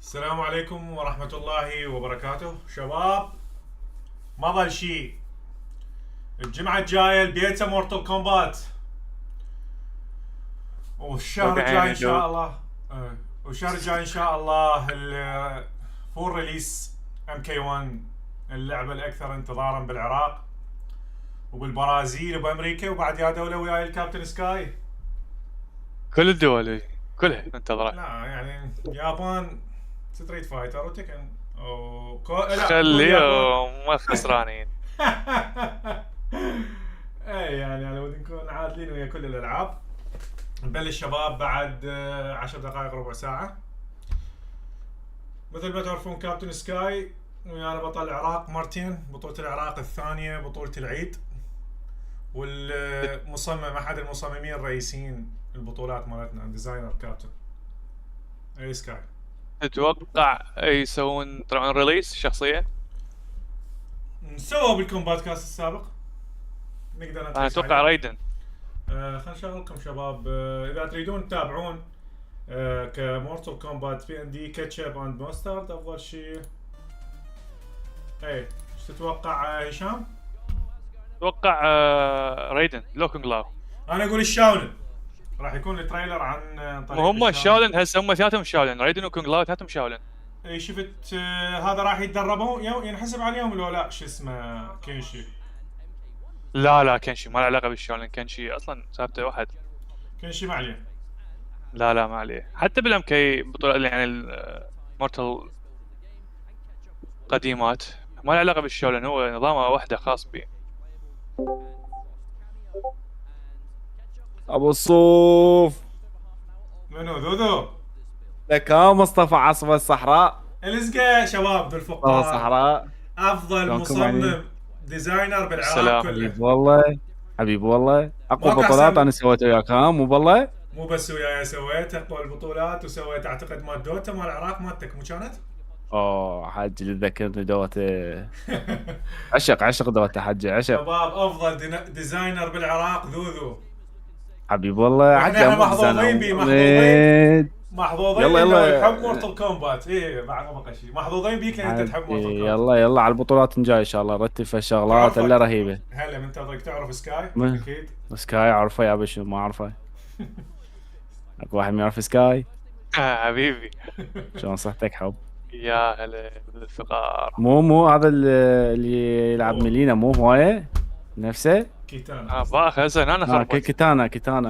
السلام عليكم ورحمة الله وبركاته شباب. ما ظل شيء، الجمعة الجاية البيتا مورتال كومبات، والشهر الجاي ان شاء الله والشهر الجاي ان شاء الله الفول ريليس MK1، اللعبة الاكثر انتظارا بالعراق وبالبرازيل وبامريكا، وبعد يا دولة وياي الكابتن سكاي. كل الدول كلها انتظرت. لا يعني اليابان ستريت فايتر وتكن خليهم ما خسرانين. اي يعني انا ودي نكون عادلين ويا كل الالعاب. نبلش شباب بعد 10 دقائق ربع ساعة. مثل ما تعرفون كابتن سكاي ويانا بطل العراق مرتين، بطولة العراق الثانية بطولة العيد، والمصمم احد المصممين الرئيسيين البطولات مالتنا، ديزاينر كابتن اي سكاي. تتوقع يسوون طبعا ريليس شخصية؟ سووا بالكومبات كاست السابق، نقدر انا اتوقع رايدن. خلينا نشغلكم شباب. اذا تريدون تتابعون كمورتال كومبات PND كاتشب اند ماسترد، افضل شيء ايش تتوقع هشام؟ اتوقع رايدن لوكينج لاو. انا اقول الشاولن، راح يكون التريلر عن طريق وهم الشاولن هسه هم ثلاثهم شاولن، رايدن وكونغ لاو ثلاثهم شاولن. اي شفت هذا راح يتدربون ينحسب عليهم لو لا شو اسمه كينشي؟ لا كنشي ما له علاقة بالشاولن، كنشي اصلا ثابته واحد. كينشي ما عليه. لا ما عليه، حتى بالام كي بطولة يعني المورتال قديمات ما له علاقة بالشاولن، هو نظامه وحده خاص به. ابو الصوف منو ذوذو؟ لك مصطفى عصفة الصحراء. الزقا شباب بالفقار الصحراء افضل مصمم ديزاينر بالعراق كله. حبيب والله، حبيب والله، اقوى ماكو بطولات أحسن. انا سويتها وياك، مو والله. مو بس وياي سويت اقوى البطولات، وسويت اعتقد مال دوتا مال العراق مالتك مو كانت؟ اوه حج تذكرني دوتا. عشق دوتا حجي عشق. شباب افضل ديزاينر بالعراق ذوذو. حبيب والله حجي. احنا محظوظين بيه، محظوظين يلا يحب مورتال كومبات. ايه بعد ما بقى شيء، محظوظين بيك لان انت تحب مورتال كومبات. يلا على البطولات الجايه ان شاء الله رتب في الشغلات الا رهيبه. هلا منتظرك. تعرف سكاي؟ اكيد سكاي اعرفه يا باشا، ما اعرفه. اكو واحد ما يعرف سكاي؟ حبيبي شلون صحتك حب؟ يا هلا بالفقار. مو هذا اللي يلعب ميلينا، مو هوايه نفسه؟ كيتانا. باخ هسه انا خربت. كيتانا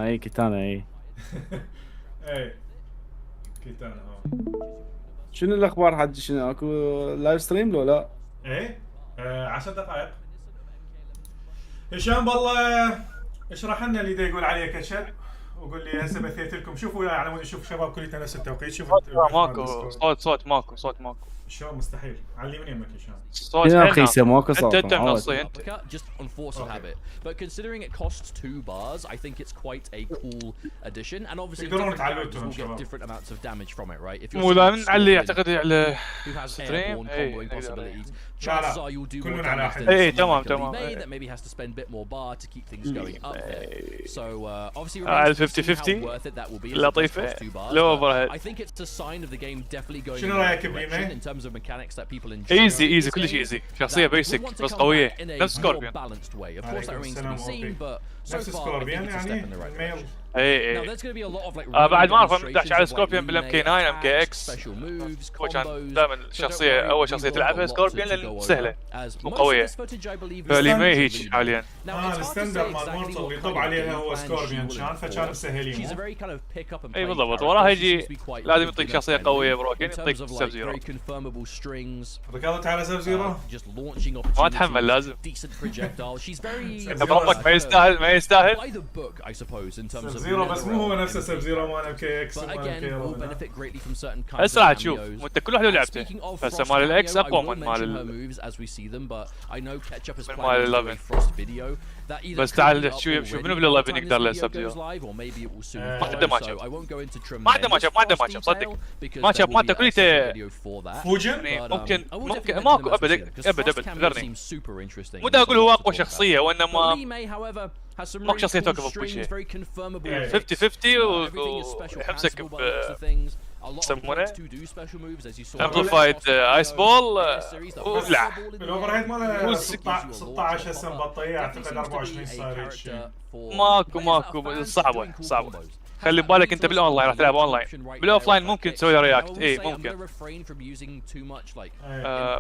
اي اي كيتانا. شنو الاخبار حج؟ شنو اكو لايف ستريم لو لا؟ ايه 10 دقائق. هشام والله اشرح لنا اللي دا يقول عليه كشر، وقول لي هسه بثيت لكم. شوفوا وياي على مود نشوف شباب كلنا نفس التوقيت. شوفوا ماكو صوت ماكو شلون مستحيل؟ علي من يمك هشام. صوت رخيصه ماكو صوت. انت منصي انت. Just on force of habit, but considering it costs 2 bars, I think it's quite a cool addition. And obviously, different characters will get different amounts of damage from it, right? If you're مو لا نعلي اعتقد على who has ستريم. airborne comboing possibilities, chances are you'll do more damage than اي someone تمام like a Lee May that maybe has to spend a bit more bar to keep things going up there. So obviously, على remains to see 50-50 how worth it that will be. لطيفة. Cost 2 bars, لو but overhead. I think it's a sign of the game definitely going in شنو the رايك right بلي direction ماي؟ in terms of mechanics that people enjoy. ايزي كل شيء ايزي، شخصية بيسك بس قوية نفس سكوربيون. balanced way. Of course, that remains to be seen, but so نفس far, I think سكوربيون it's a step يعني in the right الميل. direction. اي Now, there's going to be a lot of like بعد ما اعرف demonstrations مدحش على of, like, سكوربيون Lee بالام May كي 9 ام كي attacks, اكس. special moves, هو كان combos. دائما So don't شخصية worry, اول we شخصية will have a تلعبها lot سكوربيون to لان go سهلة over, as مو most of قوية. this footage, I believe, is فلي ما still هيك leading. حاليا. Now, it's hard to say الستاندر مال exactly مورتال what اللي kind طب of عليها game هو plan she سكوربيون will كان، فكان enforce. مسهلين. She's a very kind of pick up and اي play بالضبط، character. وراها She seems يجي to be quite لازم good يعطيك enough شخصية friendly قوية بروكن in يعطيك terms of سب like زيرو. very confirmable strings. ركضت على سب زيرو. Just launching ما اتحمل opportunities, لازم. decent projectile. She's very انت بربك ما يستاهل. by the book, I suppose, in terms سب of زيرو بس مو هو literal نفسه سب زيرو مال ام كي اكس but ومال ام again, كي will 11. benefit greatly from certain kinds هسه of راح تشوف cameos. وانت كل واحد له لعبته. Speaking of هسه Frost مال cameo, الاكس I اقوى will من mention her مال moves as we see them, but I know Ketchup is من planning مال to do a 11. Frost video that either بس could تعال be up شوف already منو by the بال11 time يقدر this له video سب goes زيرو. live, or maybe it will soon ما follow, عنده ما so شاف. I won't go into ما عنده ما tremendous شاف Frost صدق. detail because ما there شاف will ما be انت a كليته separate video for that. فوجن؟ But, ممكن I will definitely ماكو mention them as we see them, ابد 'cause Frost ابد cameo ذرني. seems super interesting مو and دا there's اقول a هو lot to اقوى talk about. شخصية But وانما Lee May, however, ماكو شخصيه توقف بكل شيء 50-50 ويحمسك يسمونه امبليفايد ايس بول ولا الاوفر هيد ماله 16 هسه مبطيه اعتقد 24 صار شيء. ماكو صعبه خلي بالك انت بالاونلاين راح تلعب اونلاين بالاوفلاين ممكن تسوي رياكت ممكن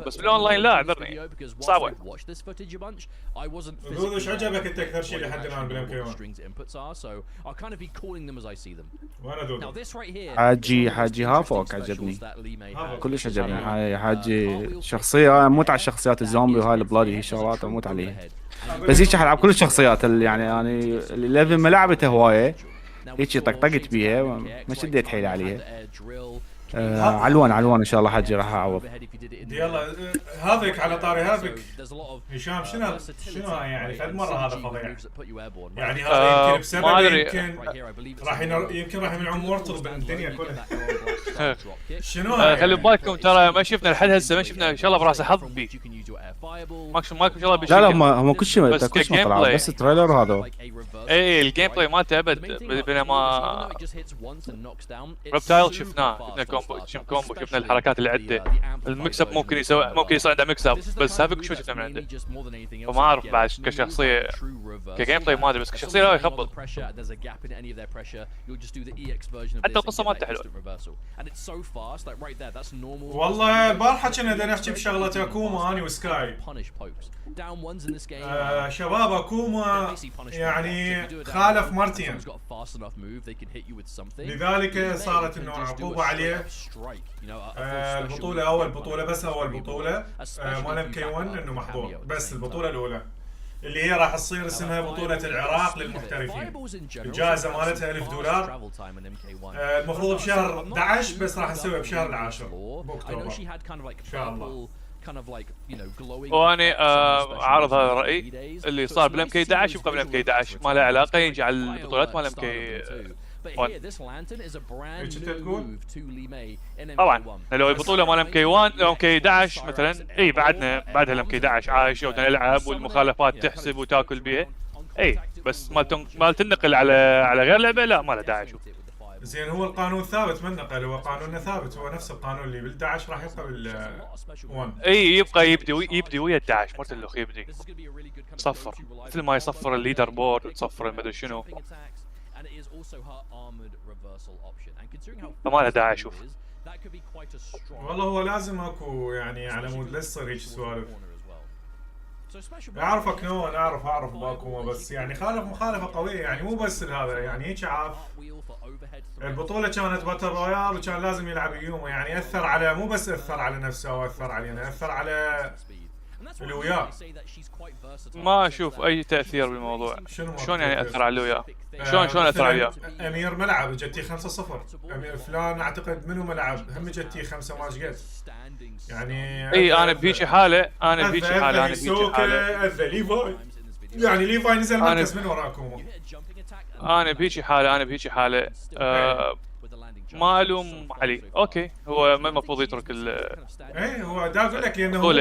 بس بالاونلاين لا اعذرني صعبه. دودو ايش عجبك انت اكثر شيء لحد الان بالام كي 1؟ وانا دودو حاجي هافوك عجبني كلش عجبني. هاي حاجي شخصيه اموت على الشخصيات الزومبي وهاي البلادي هي شغلات اموت عليها. بس هيك حلعب كل الشخصيات اللي يعني الليفل ما لعبته هوايه هيك طقطقت بيها ما شديت حيلي عليها. علوان ان شاء الله حجي راح اعوض. يلا هذيك على طاري هذيك هشام شنو يعني فد مره هذا فظيع يعني هذا يمكن بسبب يمكن راح يمنعون مورتل بالدنيا كلها. شنو خلي بالكم ترى ما شفنا لحد هسه ما شفنا ان شاء الله براسه حظ بي ماكو ان شاء الله بيشوف. لا هم كل شيء طلع بس التريلر هذا. اي الجيم بلاي مالته ابد بينما ريبتايل شفناه كومبو شفنا الحركات اللي عنده المكسب ممكن يصير عنده مكسب بس هافك شو شفنا من عنده فما اعرف بعد كشخصيه كجيم بلاي ما ادري بس كشخصيه لا يخبط. حتى القصه مالته حلوه والله البارحه كنا نحكي بشغله اكوما اني وسكاي. شباب اكوما يعني خالف مارتين لذلك صارت انه عقوبه عليه. البطوله اول بطوله مال ام كي 1 انه محظور بس البطوله الاولى اللي هي راح تصير اسمها بطولة العراق للمحترفين. الجائزة مالتها $1000. المفروض بشهر 11 بس راح نسويها بشهر العاشر باكتوبر ان شاء الله. واني اعرض هذا الراي اللي صار بالام كي 11 يبقى بالام كي 11 ما له علاقه يجي على البطولات مال ام كي. طبعا لو البطوله مال ام كي 1 لو ام كي 11 مثلا اي بعدها الام كي 11 عايشه ودنا نلعب والمخالفات تحسب وتاكل بيها اي بس ما تنقل على غير لعبه لا ما له داعي. شوف زين هو القانون ثابت ما نقل هو قانوننا ثابت هو نفس القانون اللي بال 11 راح يبقى بال 1 اي يبقى يبدي ويا 11 مرت الاخ يبدي صفر مثل ما يصفر الليدر بورد وتصفر المدري شنو فما له داعي. شوف والله هو لازم اكو يعني على مود لا تصير هيك سوالف. اعرفك نوان اعرف باكوما بس يعني خالف مخالفه قويه يعني مو بس هذا يعني هيك عارف البطوله كانت باتل رويال وكان لازم يلعب يومه يعني اثر على مو بس اثر على نفسه او اثر علينا اثر على اللي وياه. ما اشوف اي تاثير بالموضوع. شلون يعني اثر على اللي وياه؟ شلون اثر عليه؟ امير ملعب جتي 5-0 امير فلان اعتقد منو ملعب هم جتي 5 ما شقد يعني اي انا بهيك حاله ليفاي يعني ليفاي نزل مركز من وراكم. انا بهيك حاله ما الوم علي اوكي هو ما المفروض يترك ايه هو دا اقول لك انه هو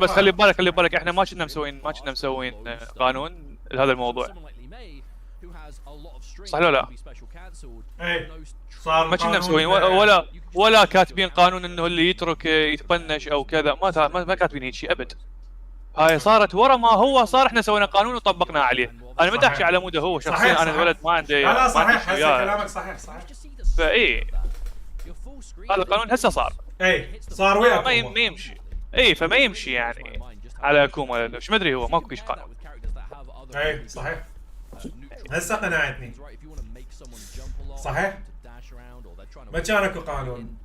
بس خلي بالك احنا ما كنا مسوين قانون لهذا الموضوع صح ولا لا؟ ايه صار ما كنا مسوين ولا كاتبين قانون انه اللي يترك يتبنش او كذا ما كاتبين هيك شيء ابد. هاي صارت ورا ما هو صار احنا سوينا قانون وطبقناه عليه. انا ما احكي على موده هو شخصيا انا الولد ما عندي لا صحيح هسه كلامك صحيح فاي هذا القانون هسه صار اي صار وياك ما يمشي اي فما يمشي يعني على كوما ايش ما ادري هو ماكو شيء قانون. اي صحيح هسه قناعتني صحيح ما كان اكو قانون.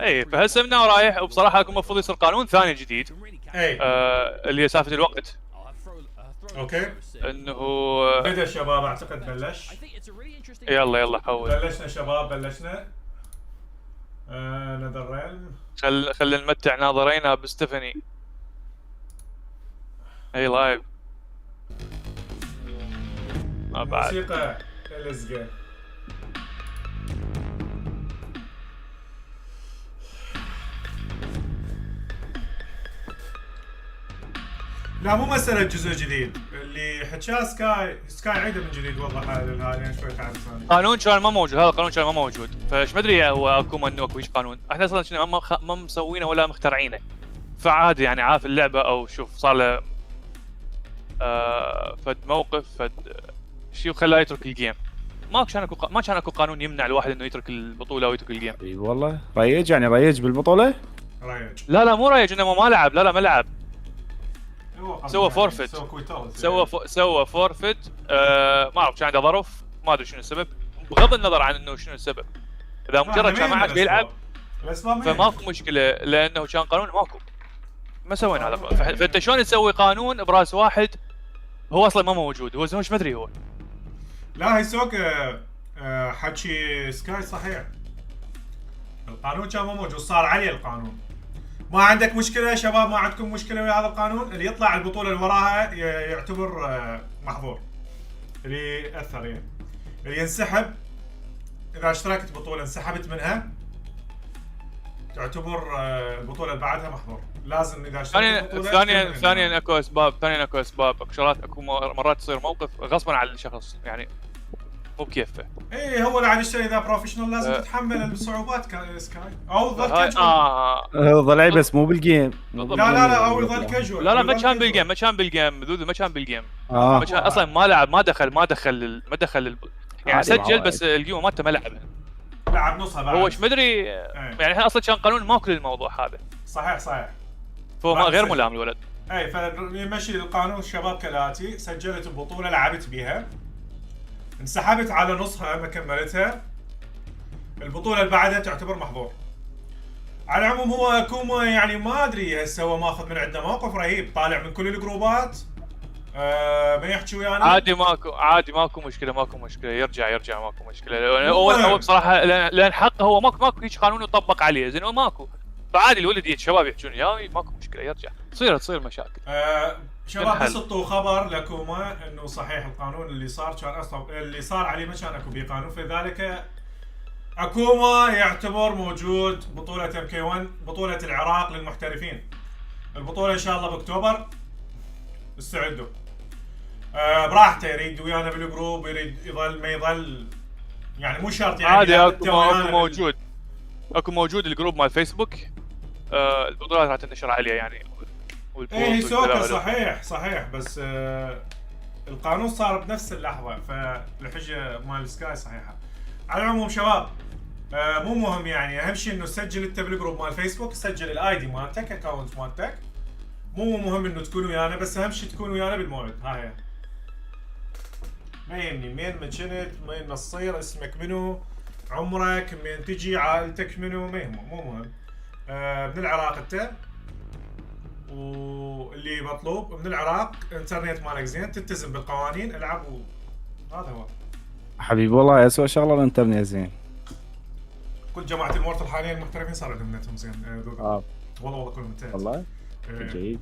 اي فهسه من ورايح وبصراحه اكو المفروض يصير قانون ثاني جديد اللي هي سالفه الوقت. اوكي انه بدا الشباب اعتقد بلش. يلا حول بلشنا شباب بلشنا نذر ريلم خلينا نمتع ناظرينا بستيفاني. اي لايف ما بعد موسيقى لزقه. لا مو مسألة جزء جديد اللي حكاه سكاي عيده من جديد وضحها للهالين شوي تعب ثاني. قانون كان ما موجود، هذا القانون كان ما موجود، فايش ما ادري هو اكو انه اكو ايش قانون، احنا اصلا كنا ما مسوينه ولا مخترعينه. فعادي يعني عارف اللعبه او شوف صار له فد موقف فد شيء وخلاه يترك الجيم. ما كان اكو قانون يمنع الواحد انه يترك البطوله او يترك الجيم. اي والله ريج يعني ريج بالبطوله؟ ريج لا مو ريج، انه ما لعب، لا ما لعب. سوى فورفت، سوى فورفت. ما اعرف كان عنده ظرف، ما ادري شنو السبب، بغض النظر عن انه شنو السبب. اذا مجرد كان ما عاد بيلعب فماكو مشكله، لانه كان قانون ماكو، ما سوينا هذا. فانت شلون تسوي قانون براس واحد هو اصلا ما موجود، هو زوج ما ادري هو. لا هي سوق حكي سكاي صحيح، القانون كان مو موجود، صار عليه القانون. ما عندك مشكله يا شباب، ما عندكم مشكله ويا هذا القانون؟ اللي يطلع البطوله اللي وراها يعتبر محظور، اللي ياثر يعني اللي ينسحب. اذا اشتركت بطوله انسحبت منها تعتبر البطوله اللي بعدها محظور. لازم اذا اشتركت بطوله ثانيا اكو اسباب، اكو شغلات، اكو مرات تصير موقف غصبا عن الشخص يعني مو بكيفه. ايه هو اللي عاد يشتري اذا بروفيشنال لازم تتحمل الصعوبات سكاي، او ظل كاجوال. ضلعي بس مو بالجيم. لا او يظل كاجوال. لا ما كان بالجيم ذوذو، ما كان بالجيم. اصلا ما لعب، ما دخل يعني سجل بس الجيم مالته ما لعبها، لعب نصها بعد. هو ايش مدري يعني احنا اصلا كان قانون ماكو للموضوع هذا. صحيح فهو ما غير ملام الولد. اي فيمشي القانون الشباب كالاتي: سجلت البطوله، لعبت بيها، انسحبت على نصها ما كملتها، البطوله اللي بعدها تعتبر محظور. على العموم هو كوما يعني ما ادري هسه هو ماخذ من عندنا موقف رهيب، طالع من كل الجروبات ما يحكي ويانا. عادي ماكو مشكله، يرجع ماكو مشكله. هو بصراحه لان حقه هو ماكو هيك قانون يطبق عليه، زين هو ماكو، فعادي الولد الشباب يحجون ياي ماكو مشكله، يرجع تصير مشاكل. شباب بس اعطوا خبر لكوما انه صحيح القانون اللي صار كان اصلا اللي صار عليه ما كان اكو بقانون، فلذلك اكوما يعتبر موجود بطوله MK1 بطوله العراق للمحترفين. البطوله ان شاء الله باكتوبر، استعدوا. براحته، يريد ويانا بالجروب، يريد يظل ما يظل يعني مو شرط يعني. عادي اكو موجود الجروب مال فيسبوك، البطولات راح تنتشر عليه يعني. ايه سوكا صحيح بس القانون صار بنفس اللحظه، فالحجه مال سكاي صحيحه. على العموم شباب مو مهم يعني، اهم شيء انه تسجل انت بالجروب مال فيسبوك، سجل الايدي مالتك، اكونت مالتك، مو مهم انه تكون ويانا، بس اهم شيء تكون ويانا بالموعد. هاي ما يهمني مين ما كنت، مين ما تصير، اسمك منو، عمرك، مين تجي، عائلتك منو، ما يهمه، مو مهم. من العراق انت، واللي مطلوب من العراق انترنت مالك زين، تلتزم بالقوانين، العب هذا هو حبيبي. والله اسوء شغله الانترنت زين. كل جماعه المورتل حاليا المحترفين صار عندهم نتهم زين. والله كلهم انتهت والله. جيد.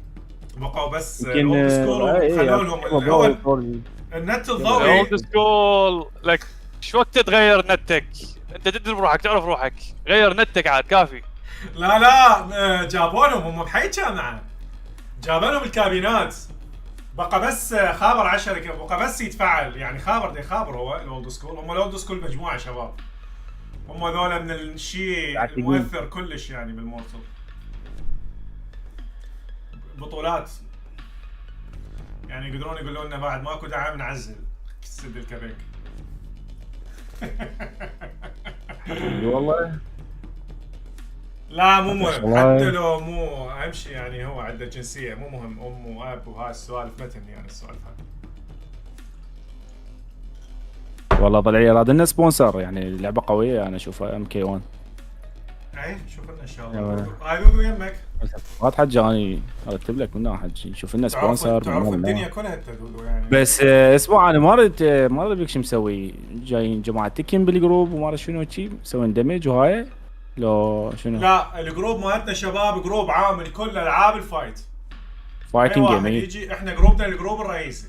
بقوا بس اولد سكول، خلوا لهم الاول النت الضوئي. اولد سكول لك شو وقت تغير نتك؟ انت تدري بروحك، تعرف روحك، غير نتك عاد كافي. لا جابوا لهم هم بحي جامعه، جابوا لهم الكابينات، بقى بس خابر 10 بقى بس يتفعل يعني. خابر هو الاولد سكول، هم الاولد سكول مجموعه شباب، هم ذولا من الشيء المؤثر كلش يعني بالمورتل. بطولات يعني يقدرون يقولون لنا بعد ماكو دعم نعزل سد الكبك. والله لا مو مهم، حتى لو مو اهم شيء يعني هو عنده جنسيه، مو مهم ام واب وهاي السوالف، ما تهمني يعني السوالف هاي. والله ضلعي راد لنا سبونسر يعني، لعبه قويه انا اشوفها MK1. اي شوف لنا ان شاء الله. هاي ذوذو يمك ما حجي اني ارتب لك منها حجي، شوف لنا سبونسر. تعرف الدنيا كلها ذوذو يعني. بس اسمع انا ما اريد بك شو مسوي، جايين جماعه تكين بالجروب وما ادري شنو شي مسوين دمج وهاي لو شنو؟ لا الجروب مالتنا شباب جروب عام لكل العاب الفايت، فايتنج جيم. يجي احنا جروبنا الجروب الرئيسي،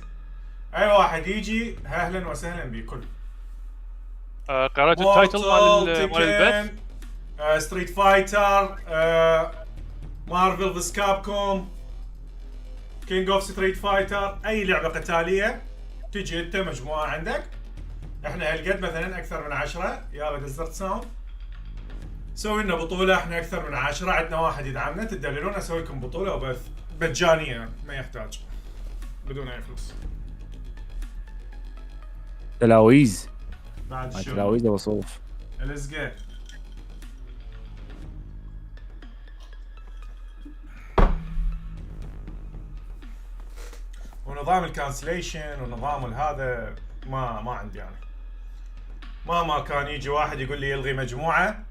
اي واحد يجي اهلا وسهلا بكل. قرأت التايتل مال البث؟ ستريت فايتر، مارفل فيس كاب كوم، كينج اوف ستريت فايتر، اي لعبه قتاليه تجي انت مجموعه عندك، احنا هالقد مثلا اكثر من 10 يا ديزرت ساوند، سوي لنا بطوله، احنا اكثر من 10، عندنا واحد يدعمنا، تدللون اسوي لكم بطوله وبث مجانيه ما يحتاج بدون اي فلوس. تلاويز بعد الشغل تلاويز وصوف. الاسقى ونظام الكانسليشن ونظام هذا ما عندي انا. ما كان يجي واحد يقول لي يلغي مجموعه،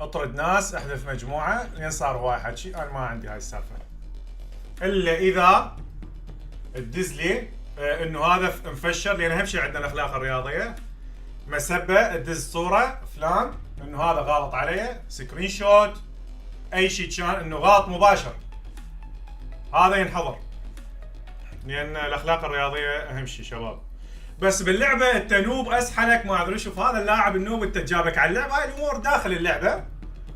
اطرد ناس، احذف مجموعه، لين صار هواي حكي، انا ما عندي هاي السالفه. الا اذا تدز لي انه هذا مفشر، لان اهم شيء عندنا الاخلاق الرياضيه، مسبه تدز صوره فلان انه هذا غلط عليه، سكرين شوت، اي شيء كان انه غلط مباشر، هذا ينحضر، لان الاخلاق الرياضيه اهم شيء شباب. بس باللعبه انت نوب اسحلك ما ادري، شوف هذا اللاعب النوب انت جابك على اللعبه، هاي الامور داخل اللعبه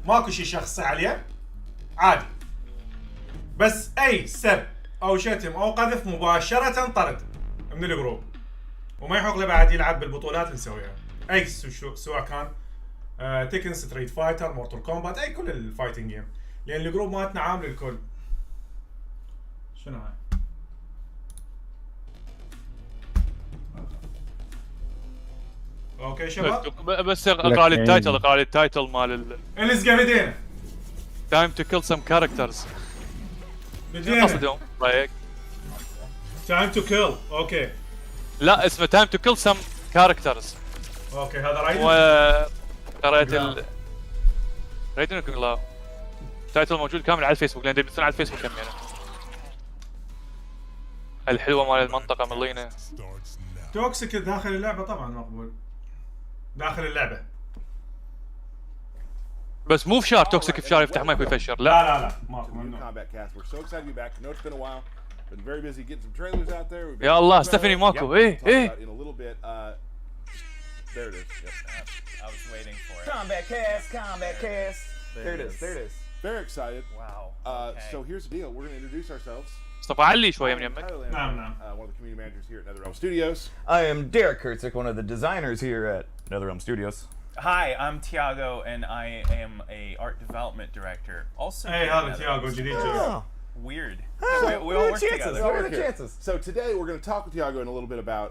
ماكو شيء شخصي عليه عادي، بس اي سب او شتم او قذف مباشره طرد من الجروب، وما يحق له بعد يلعب بالبطولات اللي نسويها، اي سواء كان تيكن، ستريت فايتر، مورتال كومبات، اي كل الفايتنج جيم، لان الجروب مالتنا عام للكل. شنو هاي؟ اوكي شباب، بس اقرا لي التايتل مال الاسقى بدينا. تايم تو كيل سم كاركترز. بدينا قصدهم رايك؟ تايم تو كيل. اوكي لا اسمه تايم تو كيل سم كاركترز. اوكي هذا رايد. قريت رايد انكم لا التايتل موجود كامل على الفيسبوك، لان بيصير على الفيسبوك كم يعني. الحلوه مال المنطقه ملينا. توكسيك داخل اللعبه طبعا مقبول، داخل اللعبه، بس مو في شار توكسيك، في شار يفتح مايك ويفشر. لا ماكو ممنوع. يا الله ستيفاني ماكو. ايه There it is. Yep. I was waiting for it. Kombat Kast. There it is. Very excited. Wow. So here's the deal. We're going to introduce ourselves. مصطفى علي شويه من يمك. نعم. One of the community managers here at NetherRealm Studios. I am Derek Kurtzik, one of the designers here at NetherRealm Studios. Hi, I'm Tiago, and I am a art development director. Also, Hey, هذا تياغو جديد. Weird. We all work together. What are the chances? So today we're going to talk with Tiago in a little bit about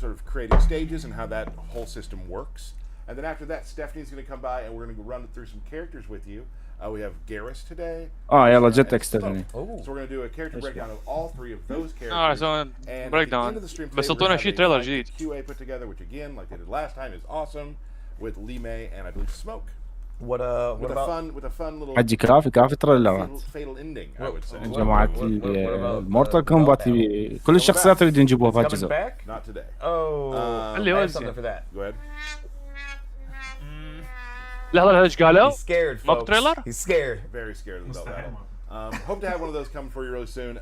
sort of creating stages and how that whole system works. And then after that, Stephanie's going to come by and we're going to run through some characters with you. We have Garrus today. يلا جتك ستيفاني. So we're going to do a character breakdown of all three of those characters. So and breakdown. at the end of the stream بس today, اعطونا شيء تريلر جديد. QA put together, which again, like they did last time, is awesome with Lee May and I believe Smoke. What about with a fun little حجي كافي تريلرات. fatal ending, I would say. جماعة المورتال كومبات كل الشخصيات يريدون يجيبوها في coming هالجزء. back? Not today. Oh, اللي I هو have something for that. Go ahead. لحظه ايش قالوا؟ He's scared, ماكو folks. تريلر؟ He's scared. Very scared of the belt. Hope to have one of those coming for you really soon.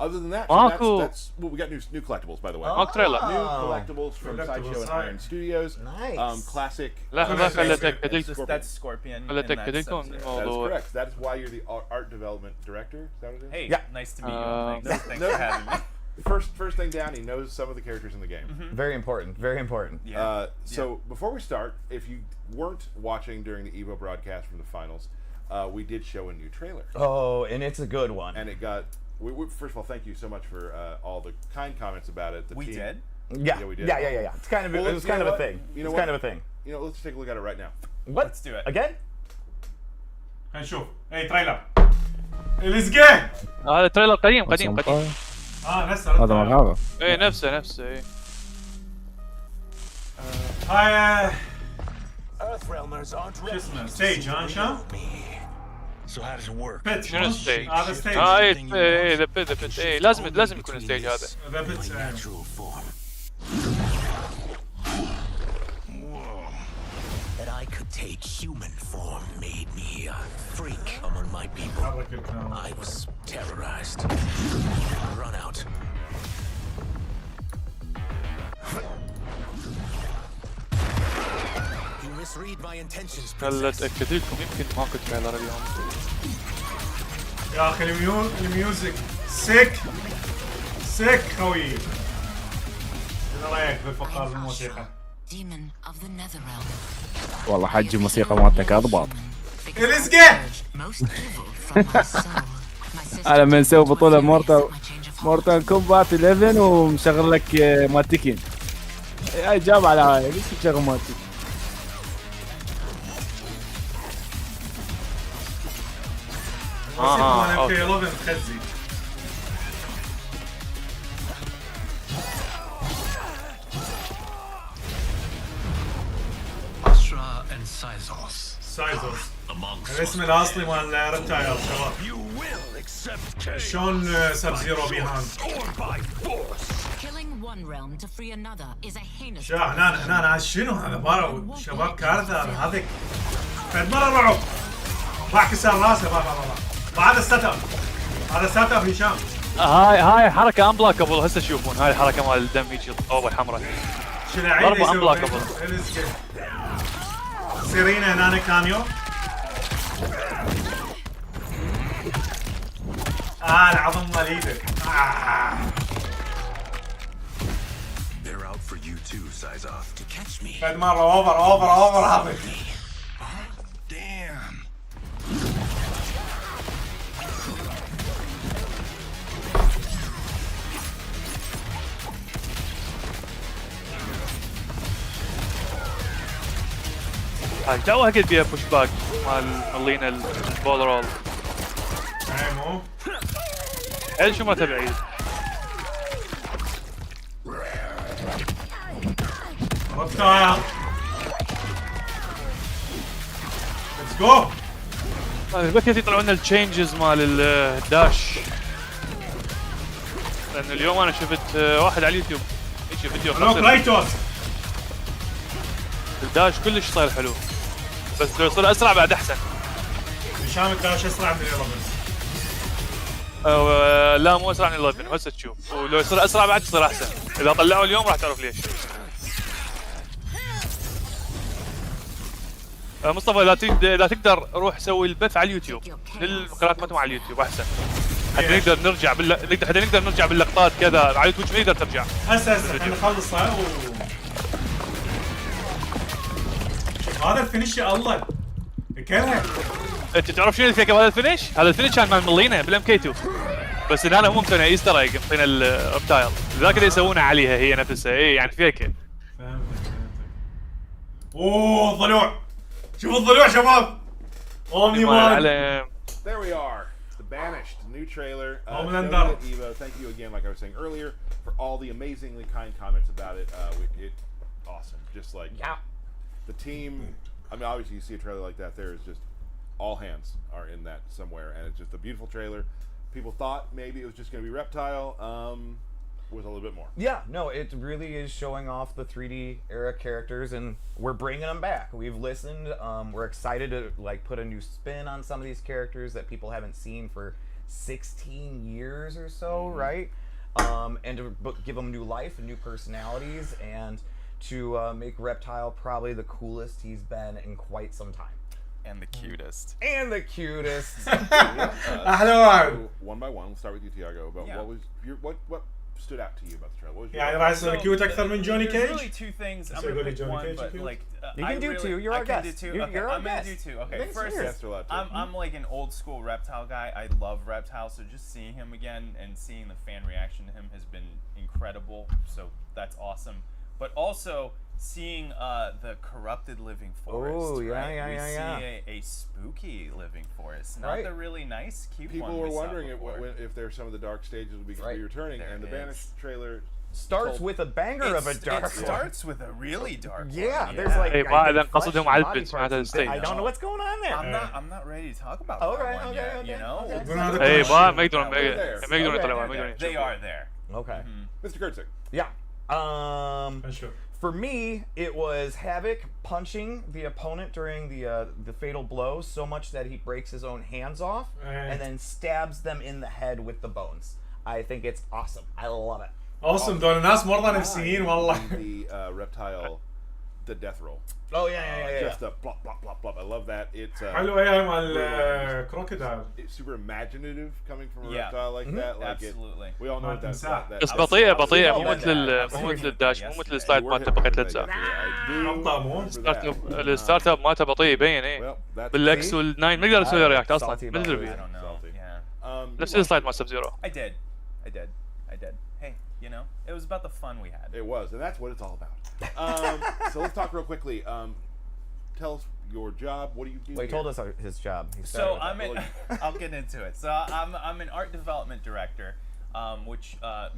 Other than that, Cool. that's well, we got new collectibles by the way. ماكو تريلر. New collectibles from Sideshow and Iron Studios. Nice. Classic. لحظه خليني اتاكد لكم. That's Scorpion. خليني and اتاكد that's لكم Sub-Zero. That is الموضوع. correct. That is why you're the art development director. Is that what it is? Hey, Yeah. nice to meet you. Thanks for having me. First thing down, he knows some of the characters in the game. Very important. Very important. Yeah. So before we start, if you weren't watching during the Evo broadcast from the finals, we did show a new trailer. Oh, and it's a good one. And it got. First of all, thank you so much for all the kind comments about it. The We team, did. Yeah, we did. yeah. It's kind of Well, it was you kind know of a what? thing. You know It's what? kind of a thing. Let's take a look at it right now. What? Let's do it. Again? نشوف اي تريلر الاسقى. هذا تريلر قديم. نفسه هذا مال هذا. ايه نفسه ايه. هاي Earthrealmers aren't شو ready. اسمه ستيج شلون؟ So how does it work? بيت. شنو الستيج؟ هذا ستيج. ايه ذا بيت ايه لازم يكون ستيج هذا. ذا بيت. Natural form. Whoa. That I could take human form made me a freak among my people. حرك الكاميرا. I was terrorized. Run out. You misread my intentions, هلا princess. اتاكد لكم يمكن ماكو تريلر اليوم. يا اخي الميوزك سك خوي. شنو رايك بالفقرة بالموسيقى؟ والله حجي موسيقى مالتك اضباط. الاسقى. انا من نسوي بطولة مورتال كومبات 11 ومشغل لك مال تكين. هاي جاب على هاي ليش تشغل مال تكين؟ MK11 خزي. سايزوس الاسم الاصلي مال ريبتايل شباب. شلون سب زيرو بيهاند؟ شو هنا شنو هذا بارو شباب كارثه هذيك فد مره رعب راح كسر راسه هذا ستات اب هذا ستات اب هشام. هاي حركه انبلاكبل هسه تشوفون هاي الحركه مال الدم هيجي الطوبه الحمراء ضربه انبلاكبل. سيرينا هنا كاميو. العظم مال ايده. فد مره اوفر هذا. هاي توها قد بيها بوش باك مال لينا البول رول. مو حيل شو ما تبعيد. ربطايا. ليتس جو. بس يطلعوا لنا التشينجز مال الداش. لان اليوم انا شفت واحد على اليوتيوب يجي فيديو كرايتوس. الداش كلش صاير حلو بس لو يصير اسرع بعد احسن. هشام الداش اسرع من 11. لا مو اسرع من 11 هسه تشوف ولو يصير اسرع بعد يصير احسن. اذا طلعوا اليوم راح تعرف ليش. مصطفى لا تقدر روح سوي البث على اليوتيوب للقناه مالتهم على اليوتيوب احسن حتى نقدر نرجع باللقطات كذا على تويتش ما يقدر ترجع. هسه خلينا نخلص هذا الفينش يا الله كلها. انت تعرف شنو الفيك بهذا الفينش؟ هذا الفينش كان مال ملينا بالام كي 2 بس هنا هم مسوينها ايستر ايج مسوين الربتايل ذاك اللي يسوونها عليها هي نفسها اي يعني فيكه. فهمتك. اوه ضلوع شوفوا الضلوع شباب. اومني مان. There we are. The Banished new trailer. Evo. Thank you again, like I was saying earlier, for all the amazingly kind comments about it. Awesome. Just like the team. I mean, obviously, you see a trailer like that. There is just all hands are in that somewhere, and it's just a beautiful trailer. People thought maybe it was just going to be Reptile. With a little bit more. Yeah, no, it really is showing off the 3D era characters, and we're bringing them back. We've listened. We're excited to like put a new spin on some of these characters that people haven't seen for 16 years or so, right? And to give them new life and new personalities, and to make Reptile probably the coolest he's been in quite some time. And the cutest. And the cutest. One by one, we'll start with you, Tiago. About what was your what stood out to you about the trailer? What was your يعني راح يصير كيوت أكثر من جوني كيج. Really two things. I'm gonna pick one, but like you can do two. You're our guest. You're our I'm gonna do two. Okay, first, I'm like an old school Reptile guy. I love Reptile, so just seeing him again and seeing the fan reaction to him has been incredible. So that's awesome. But also seeing the corrupted living forest. Oh yeah, right? yeah, we see a spooky living forest, not the really nice, cute People one. Were wondering if there's some of the dark stages will be returning, and the Banished trailer starts with a banger of a dark. It starts with a really dark. Yeah, there's like. قصدهم على البنت معناتها الستيج. I don't know what's going on there. I'm not ready to talk about that one yet. You know. اي ما يقدرون يطلعون. They are there. Okay. Mr. Kurtzik. Yeah. For me, it was Havoc punching the opponent during the fatal blow so much that he breaks his own hands off and then stabs them in the head with the bones. I think it's awesome. I love it. Awesome. دول الناس مرضى نفسيين والله. The Reptile the death roll. Oh yeah. Just a plop plop plop plop. I love that. It's حلو ايام الكروكودايل. It's super imaginative coming from a reptile like that. Like absolutely. We all know that. بس بطيئة مو مثل الداش مو مثل السلايد مالته بقيت 3 ساعات. الستارت اب مالته بطيء يبين ايه. بالاكس وال9 ما يقدر يسوي رياكت اصلا ما ادري بيه. نفس السلايد مال سب زيرو. I did. Hey, you know, it was about the fun we had. It was, and that's what it's all about. So let's talk real quickly. Tell us your job. What do you do? Well, he told us his job. So I'll get into it. So I'm an art development director, which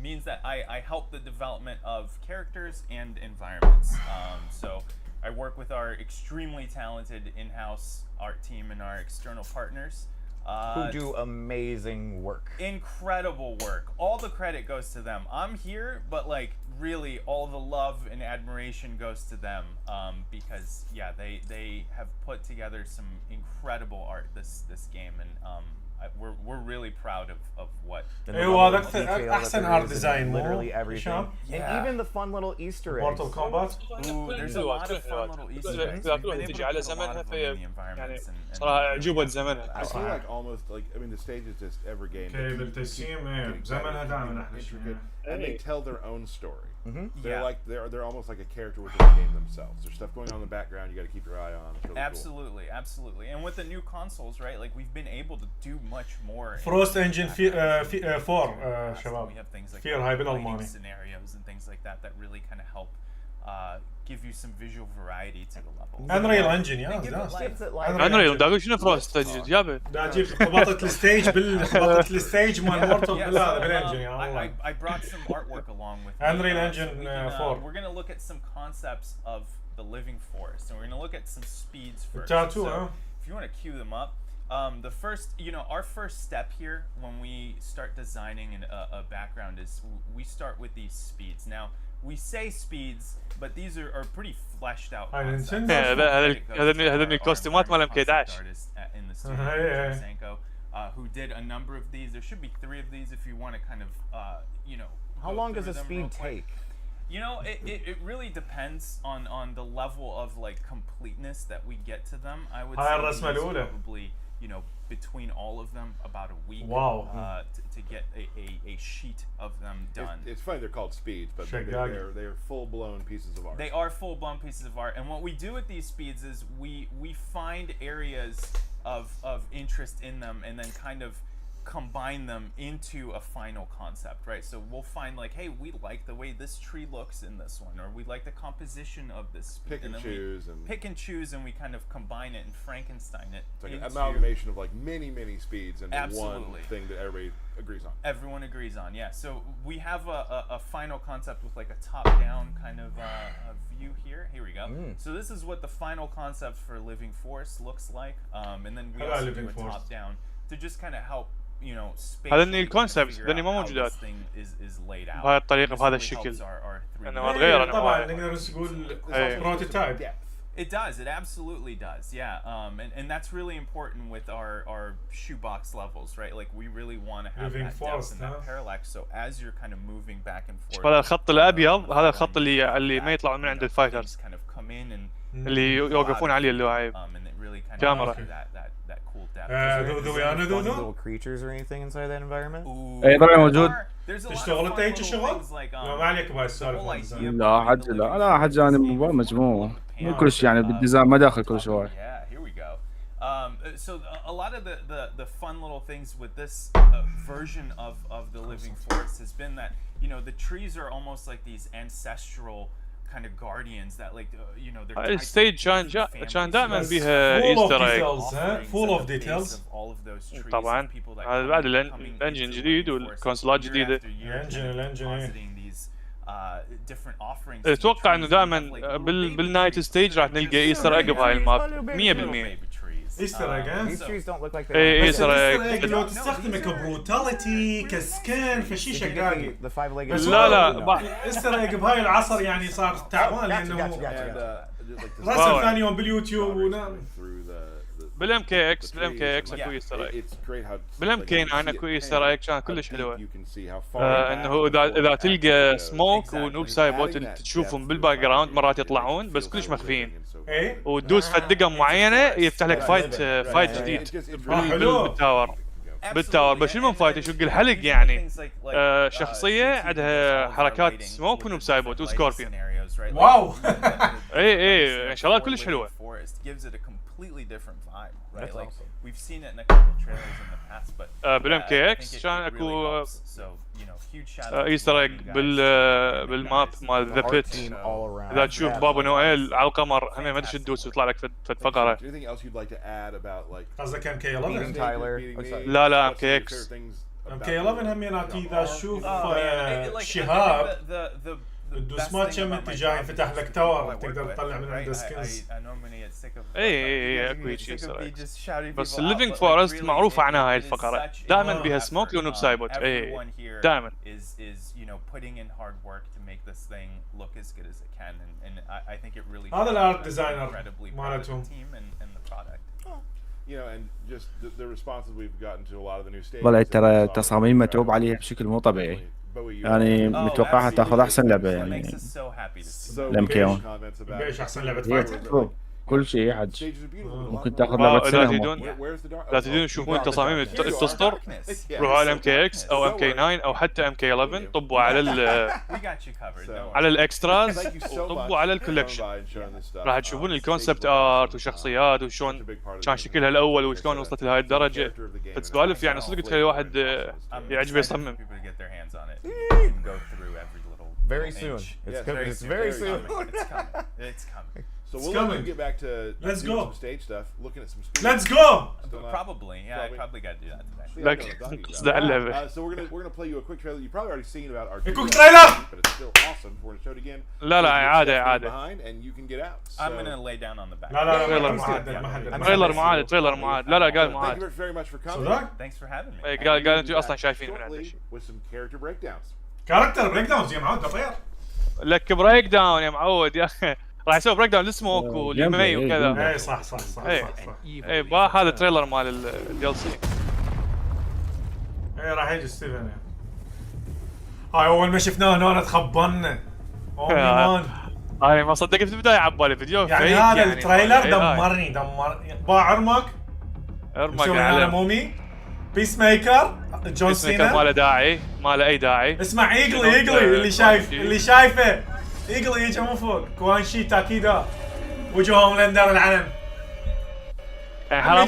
means that I help the development of characters and environments. So I work with our extremely talented in-house art team and our external partners. Who do amazing work. Incredible work. All the credit goes to them. I'm here, but like really all the love and admiration goes to them because yeah, they have put together some incredible art this game, and we're really proud of what. ايوه هذا احسن art design. Literally everything. And even the fun little Easter eggs. Mortal Kombat. There's a lot of fun little Easter eggs. تجي على زمنها يعني صراحة عجوبة زمنها. I feel like almost like I mean the stage is just every game. Okay, بالتجسيم زمنها دائما احلى شيء. And they tell their own story. They're Yeah. like they're almost like a character within the game themselves. There's stuff going on in the background you got to keep your eye on. It's really Absolutely, absolutely. And with the new consoles, right? Like we've been able to do much more. Frost Engine 4 شباب. We have things like Fear هاي lighting بالألماني. scenarios and things like that that really kind of help give you some visual variety to the level. Unreal Engine يا انريل دا اقول شنو فروست جابه. دا اجيب خبطت الستيج خبطت الستيج مال مورتال بالانجن يا الله. I brought some artwork along with Unreal me, Engine so 4. we're going to look at some concepts of the living forest, and we're going to look at some speeds first. Tattoo, so huh? if you want to cue them up, the first, our first step here when we start designing a background is we start with these speeds. Now, we say speeds, but these are pretty fleshed out concepts. هذا الكوستيمات مال MK1 in the studio, Sanko, who did a number of these. There should be 3 of these if you want to kind of, How long does a speed take? You know, it really depends on the level of like completeness that we get to them. I would say probably, between all of them about a week. Wow. To get a sheet of them done. It's funny they're called speeds, but they're full-blown pieces of art. They are full-blown pieces of art, and what we do with these speeds is we find areas of interest in them, and then kind of combine them into a final concept, right? So we'll find like, hey, we like the way this tree looks in this one, or we like the composition of this speed. Pick and choose, and we kind of combine it and Frankenstein it. It's like an amalgamation of like many speeds into one thing that everybody agrees on. Everyone agrees on, yeah. So we have a final concept with like a top-down kind of a view here. Here we go. So this is what the final concept for Living Forest looks like, and then we also do a top-down to just kind of help. هذا الكونسبت ذني ما موجودات بهذه الطريقة بهذا الشكل. أنا أتغير أنا. طبعا نقدر نقول بروتوتايب. It does. It absolutely does. Yeah. And that's really important with our shoebox levels, right? Like we really want to have that depth and that parallax. So as you're kind of moving back and forth. هذا الخط الأبيض هذا الخط اللي ما يطلع من عند الفايترز. Kind of come in and اللي يوقفون عليه اللي هو كاميرا. Little creatures or anything inside that environment? اي طبعا موجود. اشتغلت اي شغل؟ ما عليك بهاي السالفة. لا حد انا مجموع مو كل شيء يعني بالديزاين ما داخل كل شيء. So a lot of the fun little things with this version of the Living Forest has been that the trees are almost like these ancestral kind of guardians that like they're الستيج كان دائما بيها ايستر ايج full of details. طبعا هذا بعد الانجن جديد والكونسولات جديده. الانجن اتوقع انه دائما بالنايت ستيج راح نلقى ايستر ايج بهاي الماب 100%. ايستر ايج These trees don't look like ايستر ايج لو تستخدمه كبروتاليتي كسكان فشي شقاقي. لا ايستر ايج بهاي العصر يعني صار تعبان لانه رسم ثاني يوم باليوتيوب بالام كي اكس اكو ايستر ايج بالام كي 9 اكو ايستر ايج كانت كلش حلوه. انه اذا تلقى سموك ونوب سايبوت اللي تشوفهم بالباك جراوند مرات يطلعون بس كلش مخفيين وتدوس فدقه معينه يفتح لك فايت جديد بالتاور بس شنو فايت يشق الحلق يعني شخصيه عندها حركات سموك ونوب سايبوت وسكوربيون. واو اي شغلات كلش حلوه. Right? Like we've seen it in a couple of trailers in the past, but بالام كي اكس كان اكو ايستر ايج بالماب مال ذا بيت. اذا تشوف بابا نويل على القمر هم ما ادري تدوس ويطلع لك فد فقره. قصدك ام كي 11 لا ام كي اكس ام كي 11 هميناتي اذا تشوف شهاب تدوس ما كم اتجاه يفتح لك تاور تقدر تطلع من عنده سكنز. اي اكو هيك شيء بس الليفينج فورست معروفه عنها هاي الفقره دائما بها سموك ونوب سايبوت. اي دائما هذا الارت ديزاينر مالتهم. والله ترى التصاميم متعوب عليها بشكل مو طبيعي يعني متوقعها تاخذ احسن لعبه يعني الام كي 1 ليش احسن لعبه فايتنج كل شيء حج ممكن تاخذ لعبه سنه. لا تريدون تشوفون تصاميم التسطر روحوا على ام كي اكس او ام كي 9 او حتى ام كي 11 طبوا على الاكستراز وطبوا على الكولكشن راح تشوفون الكونسبت ارت وشخصيات وشلون كان شكلها الاول وشلون وصلت لهاي الدرجه. فسوالف يعني صدق تخلي الواحد يعجبه يصمم. Very soon. It's very soon. It's coming. So we'll get back to let's go some stage stuff, looking at some let's go probably I probably got to do that today. So we're gonna play you a quick trailer you've probably already seen about our quick trailer but it's still awesome. We're gonna show it again. لا عادة and you can get out. I'm gonna lay down on the back. لا تريلر معاد لا قال معاد. Thank you very much for coming. Thanks for having me. قال انتم اصلا شايفين من عنده شيء. With some character breakdowns. كاركتر بريك داونز يا معود طير لك بريك داون يا معود يا اخي راح يسوي بريك داون لسموك واليمي وكذا. اي صح اي هذا تريلر مال الدي ال سي. اي راح يجي ستيفن هاي اول ما شفناه هنا تخبلنا. هاي ما صدقت في البدايه عبالي فيديو يعني هذا التريلر دمرني باع ارمك على مومي بيس ميكر جون سينا ما له داعي ما له اي داعي. اسمع ايجلي اللي شايفه ايجلي يجي من فوق كوانشي تاكيدا وجههم لندر العلم يعني حرام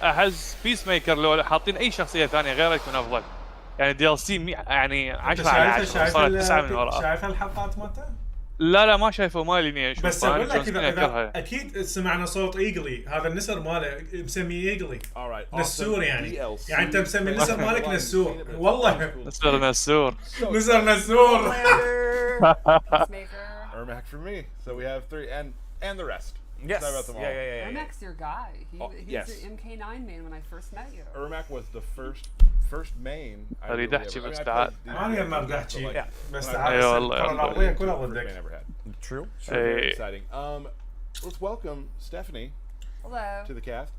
احس بيس ميكر لو حاطين اي شخصيه ثانيه غيره يكون افضل. يعني دي ال سي يعني 10 على 10 صارت 9 من وراء. شايف الحلقات مالته؟ لا ما شايفه مالي اني اشوف. بس اقول لك اذا اكيد سمعنا صوت ايجلي هذا النسر ماله مسميه ايجلي نسور يعني انت مسمي النسر مالك نسور والله نسور Ermac for me. So we have 3 and the rest. Yes. Sorry about them all. Yeah. Ermac's your guy. He was yes. your MK9 main when I first met you. Ermac was the first main. اريد احكي بس تعال. انا ما بدي احكي بس تعال. اي والله كلها ضدك. True. Very exciting. Let's welcome Stephanie. Hello. To the cast.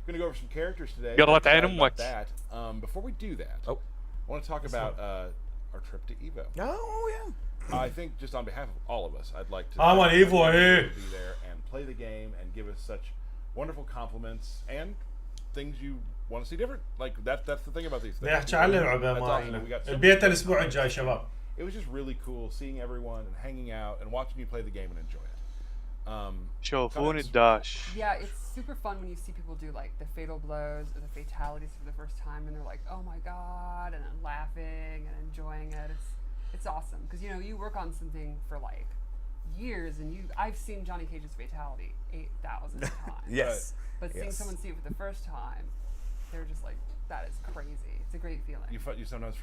We're gonna go over some characters today. قرت عين امك. Before we do that, I want to talk about our trip to Evo. Oh yeah. I think just on behalf of all of us, I'd like to be there and play the game and give us such wonderful compliments and things you want to see different. Like that's the thing about these things. نحكي على اللعبة مالنا البيت الاسبوع الجاي شباب. It was just really cool seeing everyone and hanging out and watching you play the game and enjoy it. شوفون الداش. Yeah, it's super fun when you see people do like the fatal blows or the fatalities for the first time and they're like, "Oh my god," and then laughing and enjoying it. It's awesome because you work on something for like years and I've seen Johnny Cage's fatality 8,000 times. Yes. But seeing someone see it for the first time, they're just like, that is crazy. It's a great feeling. You sometimes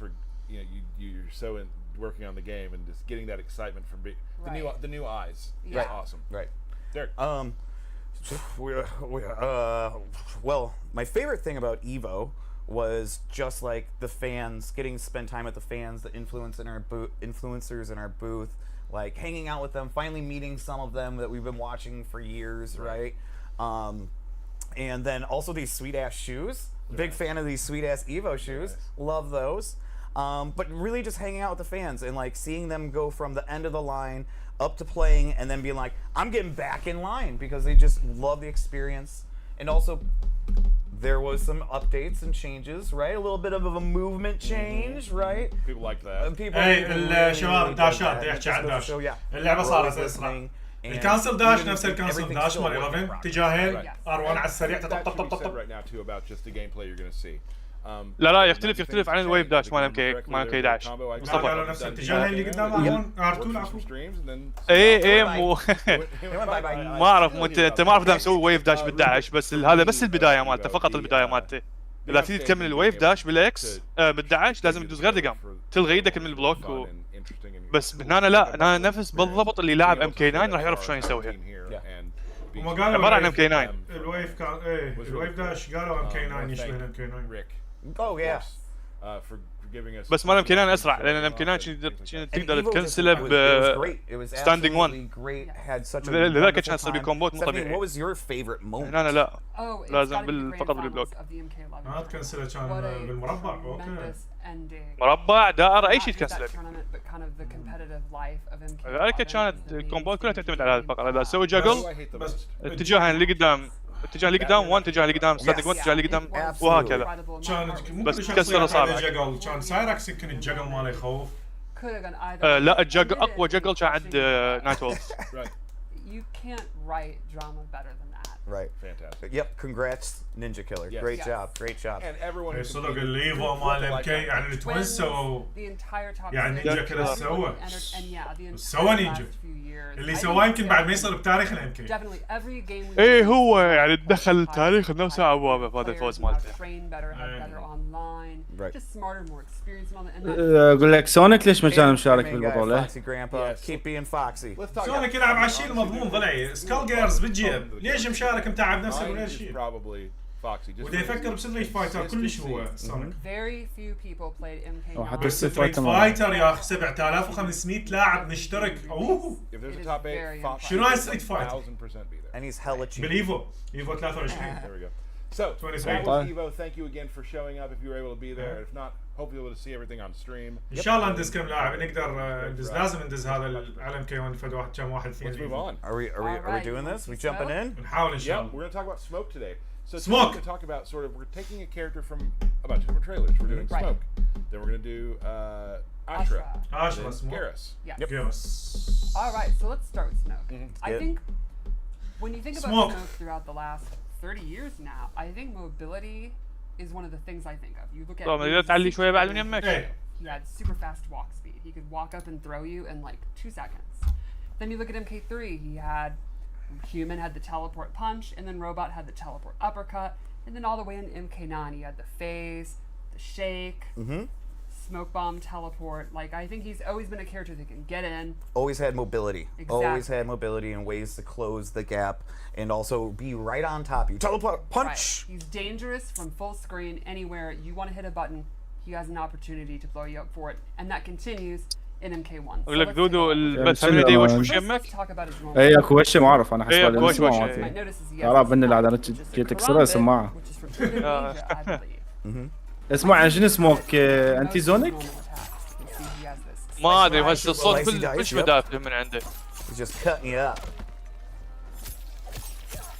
you're so in working on the game and just getting that excitement from the new eyes. Yeah. That's awesome. Right. Derek. Well, my favorite thing about Evo was just like the fans, spend time with the fans, the influencers in our booth, like hanging out with them, finally meeting some of them that we've been watching for years, right? And then also these sweet ass shoes. Big fan of these sweet ass Evo shoes. Love those. But really just hanging out with the fans and like seeing them go from the end of the line up to playing and then being like, I'm getting back in line because they just love the experience. And also there was some updates and changes, right? A little bit of a movement change, right? People like that. People الشباب داشات بدي احكي عن داش اللعبه صارت اسرع الكانسل داش نفس الكانسل داش مال 11 اتجاهين R1 على السريع طب طب طب طب right now too about just the gameplay you're going to see. لا يختلف عن الويف داش مال ام كي 11 قالوا نفس الاتجاهين اللي قدام R1 R2 العفو اي مو ما اعرف انت ما اعرف اذا مسوي ويف داش بالداعش بس هذا بس البدايه مالته فقط البدايه مالته اذا تريد تكمل الويف داش بالاكس بالداعش لازم تدوس غير دقام تلغي ايدك من البلوك بس هنا لا هنا نفس بالضبط اللي لاعب ام كي 9 راح يعرف شلون يسويها هم قالوا عباره عن ام كي 9 الويف كان الويف داش قالوا ام كي 9 يشبه ام كي 9 Oh yeah. For giving us بس مال ام كي 9 اسرع لان ام كي 9 تقدر تكنسله ب ستاندينج 1 لذلك كان يصير بكومبوت مو طبيعي. What was your favorite moment? هنا لا Oh, لازم فقط بالبلوك. ما تكنسله كان بالمربع اوكي مربع دائره اي شيء تكنسله. لذلك كانت الكومبوت كلها تعتمد على هذا فقط. اذا اسوي جاجل اتجاهين اللي قدام اتجاه اللي قدام 1 اتجاه اللي قدام ستاندينج 1 اتجاه اللي قدام وهكذا. كان بس كسر اصابعك. كان سايركس يمكن الجقل ماله يخوف. لا الجقل اقوى جقل كان عند نايت وولف. You can't write drama better than that. Right. Fantastic. Yep. Congrats, Ninja Killer. Yes. Great Yes. job. Great job. And everyone who صدق الليفو مال ام كي يعني التوين سووا The entire top يعني six نينجا كله سوى and yeah, the سوى نينجا last few years. اللي I سواه think يمكن بعد ما يصير بتاريخ الام كي. Definitely every game we ايه هو يعني دخل تاريخ نفسه ابوابه في هذا الفوز مالته. train better, have better online, Right. just smarter, more experienced on the internet. اقول لك سونيك ليش ما كان مشارك بالبطوله؟ Foxy Grandpa. Keep being foxy. Let's talk سونيك يلعب على الشيء المضمون ضلعي سكال جيرز بالجيب ليش مشارك متعب نفسه ولا شيء وده يفكر بستريت فايتر كلش هو سونيك. Very few people played MK9. وحتى بس ستريت فايتر يا اخي 7500 لاعب نشترك اوه شنو هاي ستريت فايتر؟ And he's hella cheap. بالايفو ايفو 23. There we go. So, that was Evo. Thank you again for showing up if you were able to be there. If not, hope you'll be able to see everything on stream. ان شاء الله ندز كم لاعب نقدر ندز لازم ندز هذا العالم كي 1 فد واحد كم واحد Let's فينا. move on. Are we doing this? We jumping in? نحاول ان شاء Yep, الله. we're going to talk about Smoke today. So Smoke! we're going to talk about sort of, we're taking a character from a bunch of different trailers. We're doing Right. Smoke. Then we're going to do Ashra. Ashra, Then Smoke. Garrus. Yes. Garrus. All right, so let's start with Smoke. I Good. think when you think about Smoke. Smoke throughout the last 30 years now, I think mobility is one of the things I think of. You look at طبعا اذا تعلي شويه بعد من يمك. he had super fast walk speed. He could walk up and throw you in like 2 seconds. Then you look at MK3, he had Human had the teleport punch, and then Robot had the teleport uppercut, and then all the way in MK9 he had the phase, the shake, smoke bomb teleport. Like I think he's always been a character that can get in. Always had mobility. Exactly. Always had mobility and ways to close the gap and also be right on top of you. Teleport punch. Right. He's dangerous from full screen anywhere. You want to hit a button, he has an opportunity to blow you up for it, and that continues in MK1. اقول لك دودو بس هم يدي وش يمك. Let's talk about his normal. اي اكو وش ما اعرف انا إيه، حسب أكو وش الاسماء وش، You might مالتي. notice is he تعرف has ان this العاده just جيت a تكسرها karambit, سماعه. which is from Indonesia, I believe. اسمع عن شنو سموك انتي زونيك؟ Normal attacks. You can see he has this. ما ادري بس الصوت Slicey dice, كلش yep. مدافع من عنده. He's just cutting you up.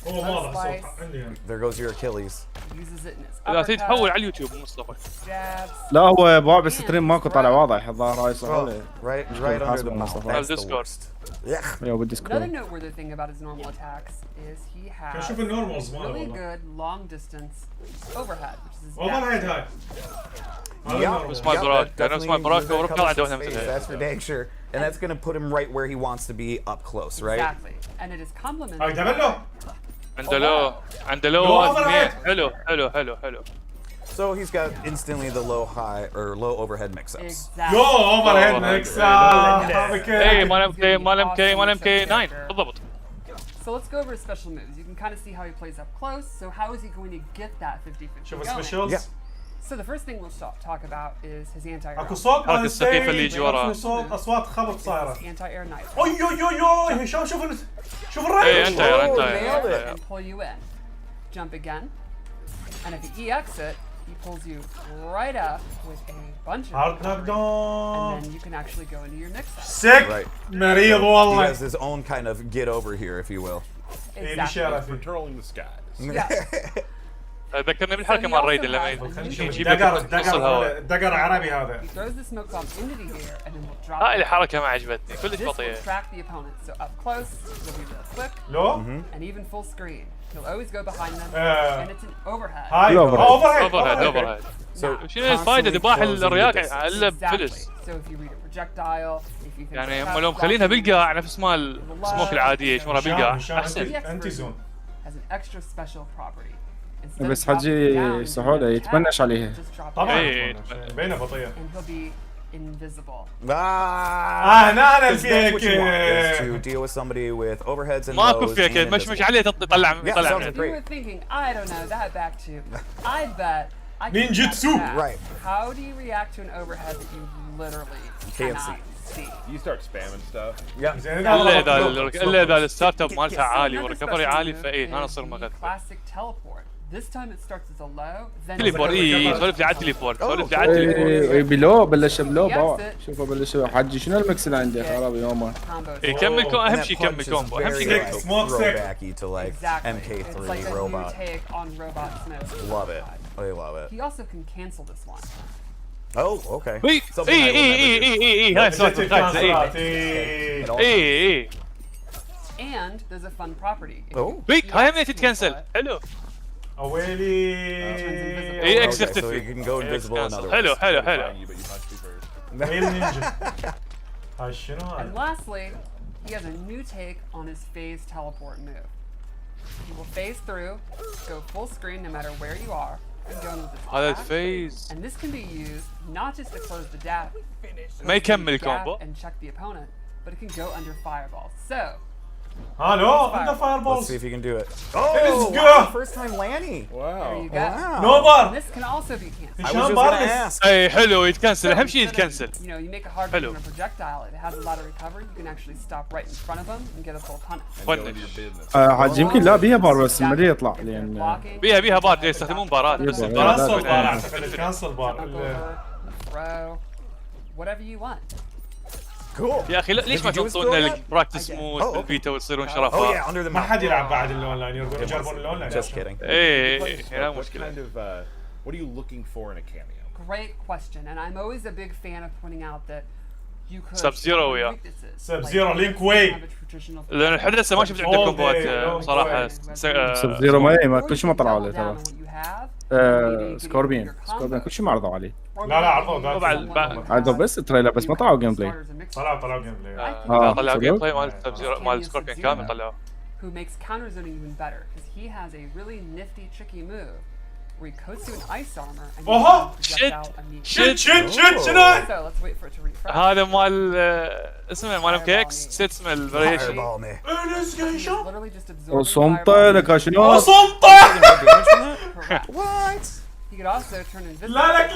هو واضح صوت عندي انا. There goes your Achilles. Uses it in his اذا تريد تحول uppercut, على اليوتيوب مصطفى. jabs. لا هو بواب ستريم ماكو طالع واضح الظاهر هاي صح Oh, ولا؟ right under the mouth. مصطفى. That's the Discord. worst. Yeah. يا Another بالديسكورد. noteworthy thing about his normal attacks is he كان has شوف النورمالز ماله really والله. good long distance overhead, which is his اوفر هيد back. هاي. هذا Yep. النورمال. اسمه براك كان اسمه براك وربنا عنده واحده مثلها. That's for dang sure. And that's going to put him right where he wants to be up close, right? Exactly. And it is complemented. هاي دبلو. عنده لو حلو. So he's got instantly the low high or low overhead mix-ups. Exactly. يو اوفر هيد ميكس. هذا اي كيف. مال ام كي 9 بالضبط. So let's go over his special moves. You can kind of see how he plays up close. So how is he going to get that 50-50 شوف going? السبيشلز. Yeah. So the first thing we'll talk about is his anti-air. اكو صوت حركة مال السخيفة اللي يجي وراه. اكو صوت اصوات خبط صايره. Anti-air knife. اوي هشام شوف اي الرينج. انت nailed it. And pull you in. jump again. And if he EX it, he pulls you right up with a bunch of Hard recovery, knockdown. and then you can actually go into your next set. Sick. Right. مريض He والله. has his own kind of get over here, if you will. Exactly. Patrolling the skies. Yeah. ذكرني بالحركه مال ريد لما يجيب لك نص الهواء. دقر عربي هذا. He throws the smoke bomb into the air and then will drop هاي it. الحركه ما عجبتني كلش This will بطيئه. track the opponent. So up close, he'll be real quick, لو. and even full screen. He'll always go behind them, and it's an overhead. هاي اوفر هيد. Now, شنو الفائده ذباح الرياق الا exactly. بفلس. So if you read a projectile, if you can يعني track هم لو مخلينها بالقاع نفس مال سموك العاديه شمرها بالقاع هشام احسن. انتي زون. has an extra special property. Instead بس of dropping حجي down, سهولة you يتمنش tap, عليها. just drop طبعا down, بينه بطيئة. and he'll be invisible. هنا انا Because that's what you want, is الفيك. to deal with somebody with overheads and ماكو lows فيك and مش invisible. عليه تطلع Yeah, طلع sounds منه. If you were thinking, I don't know, that back to, I bet I can Ninjutsu. back that. Right. How do you react to an overhead that you literally Can't cannot see? You start spamming stuff. Yeah. الا اذا الستارت اب مالتها عالي Another والريكفري special عالي move فاي انا is اصير the مغثى. classic teleport. This time it starts as a low, then تليبورت اي سولف لي على التليبورت سولف لي على التليبورت. اي بلو بلش بلو باع. شوفوا بلش حجي شنو المكس اللي عنده خرابي يومه. combos. يكمل كومبو And اهم that شيء punch يكمل is كومبو اهم very, شيء like, يكمل. Smoke sick. throwbacky to like Exactly. MK3 It's like a robot. new take on robot smoke. Love it. I love it. He also can cancel this one. Oh, okay. اي Something اي I will اي never do. اي اي هاي سالفه الخايسه اي اي And there's a fun property. If Oh. you بيك هاي من EX تتكنسل it, حلو. اويلي. اي اكس Okay, so يختفي. you can go invisible in other حلو ways. حلو حلو. Find you, but you punch me first. هي النينجا. هاي شنو And هاي؟ lastly, he has a new take on his phase teleport move. He will phase through, go full screen no matter where you are, and go into this هذا attack. الفيز And this can be used not just to close the gap, ما يكمل gap كومبو. and check the opponent, but it can go under fireballs. So, الو عنده فاير Let's بولز. see if you can do it. Let's Oh, go. wow, first time Lanny. there you go. Wow. نو And بار. this can also be canceled. I was هشام just gonna بارس. ask. اي حلو يتكنسل So اهم شيء instead of, يتكنسل. You know, you make a hard Hello. on a projectile, it has a lot of recovery, you can actually stop right in front of them and get a full punish. And go into فنش. your business. حاج يمكن لا بيها بار بس ما يطلع If they're لان blocking, بيها بار يستخدمون بارات بس يبغى. البارات كانسل بار لا. اعتقد الكانسل jump بار. over, throw, whatever you want. Cool. يا اخي ليش ما Did you do his تحطون throw yet? البراكتس I did. مود Oh, okay. بالبيتا وتصيرون Oh شرفاء. yeah, under the ما mount. حد يلعب بعد الاونلاين يريدون يجربون الاونلاين. Just kidding. اي لا What مشكله. kind of what are you looking for in a cameo? Great question, and I'm always a big fan of pointing out that you could Sub-Zero, have yeah. weaknesses. Sub-Zero, Like, Link you Way. have a traditional لان لحد هسه ما شفت عنده All كومبوات day, صراحه. سب زيرو ما كل شيء ما طلعوا Double عليه down ترى. on what you have, maybe getting سكوربين your سكوربين combos. كل شيء ما عرضوا عليه. Or لا، لا، maybe عرضوا، getting طبعاً، someone who عرضوا has بس التريلر بس ما طلعوا جيم بلاي. starters and mixers طلعوا جيم بلاي. طلعوا جيم بلاي مال think سب زيرو مال سكوربين كامل طلعوا. who makes counter zoning even better because he has a really nifty, tricky move where he coats you in ice armor and you Oh, can projectile immediately. شت شنو؟ So let's wait for it to refresh. هذا مال اسمه مال ام كي اكس نسيت اسمه الفاريشن. Fireball me. He's literally just absorbing وصمته fireballs. لك شنو؟ صمته. Correct. What? He could also turn invisible. لا لك.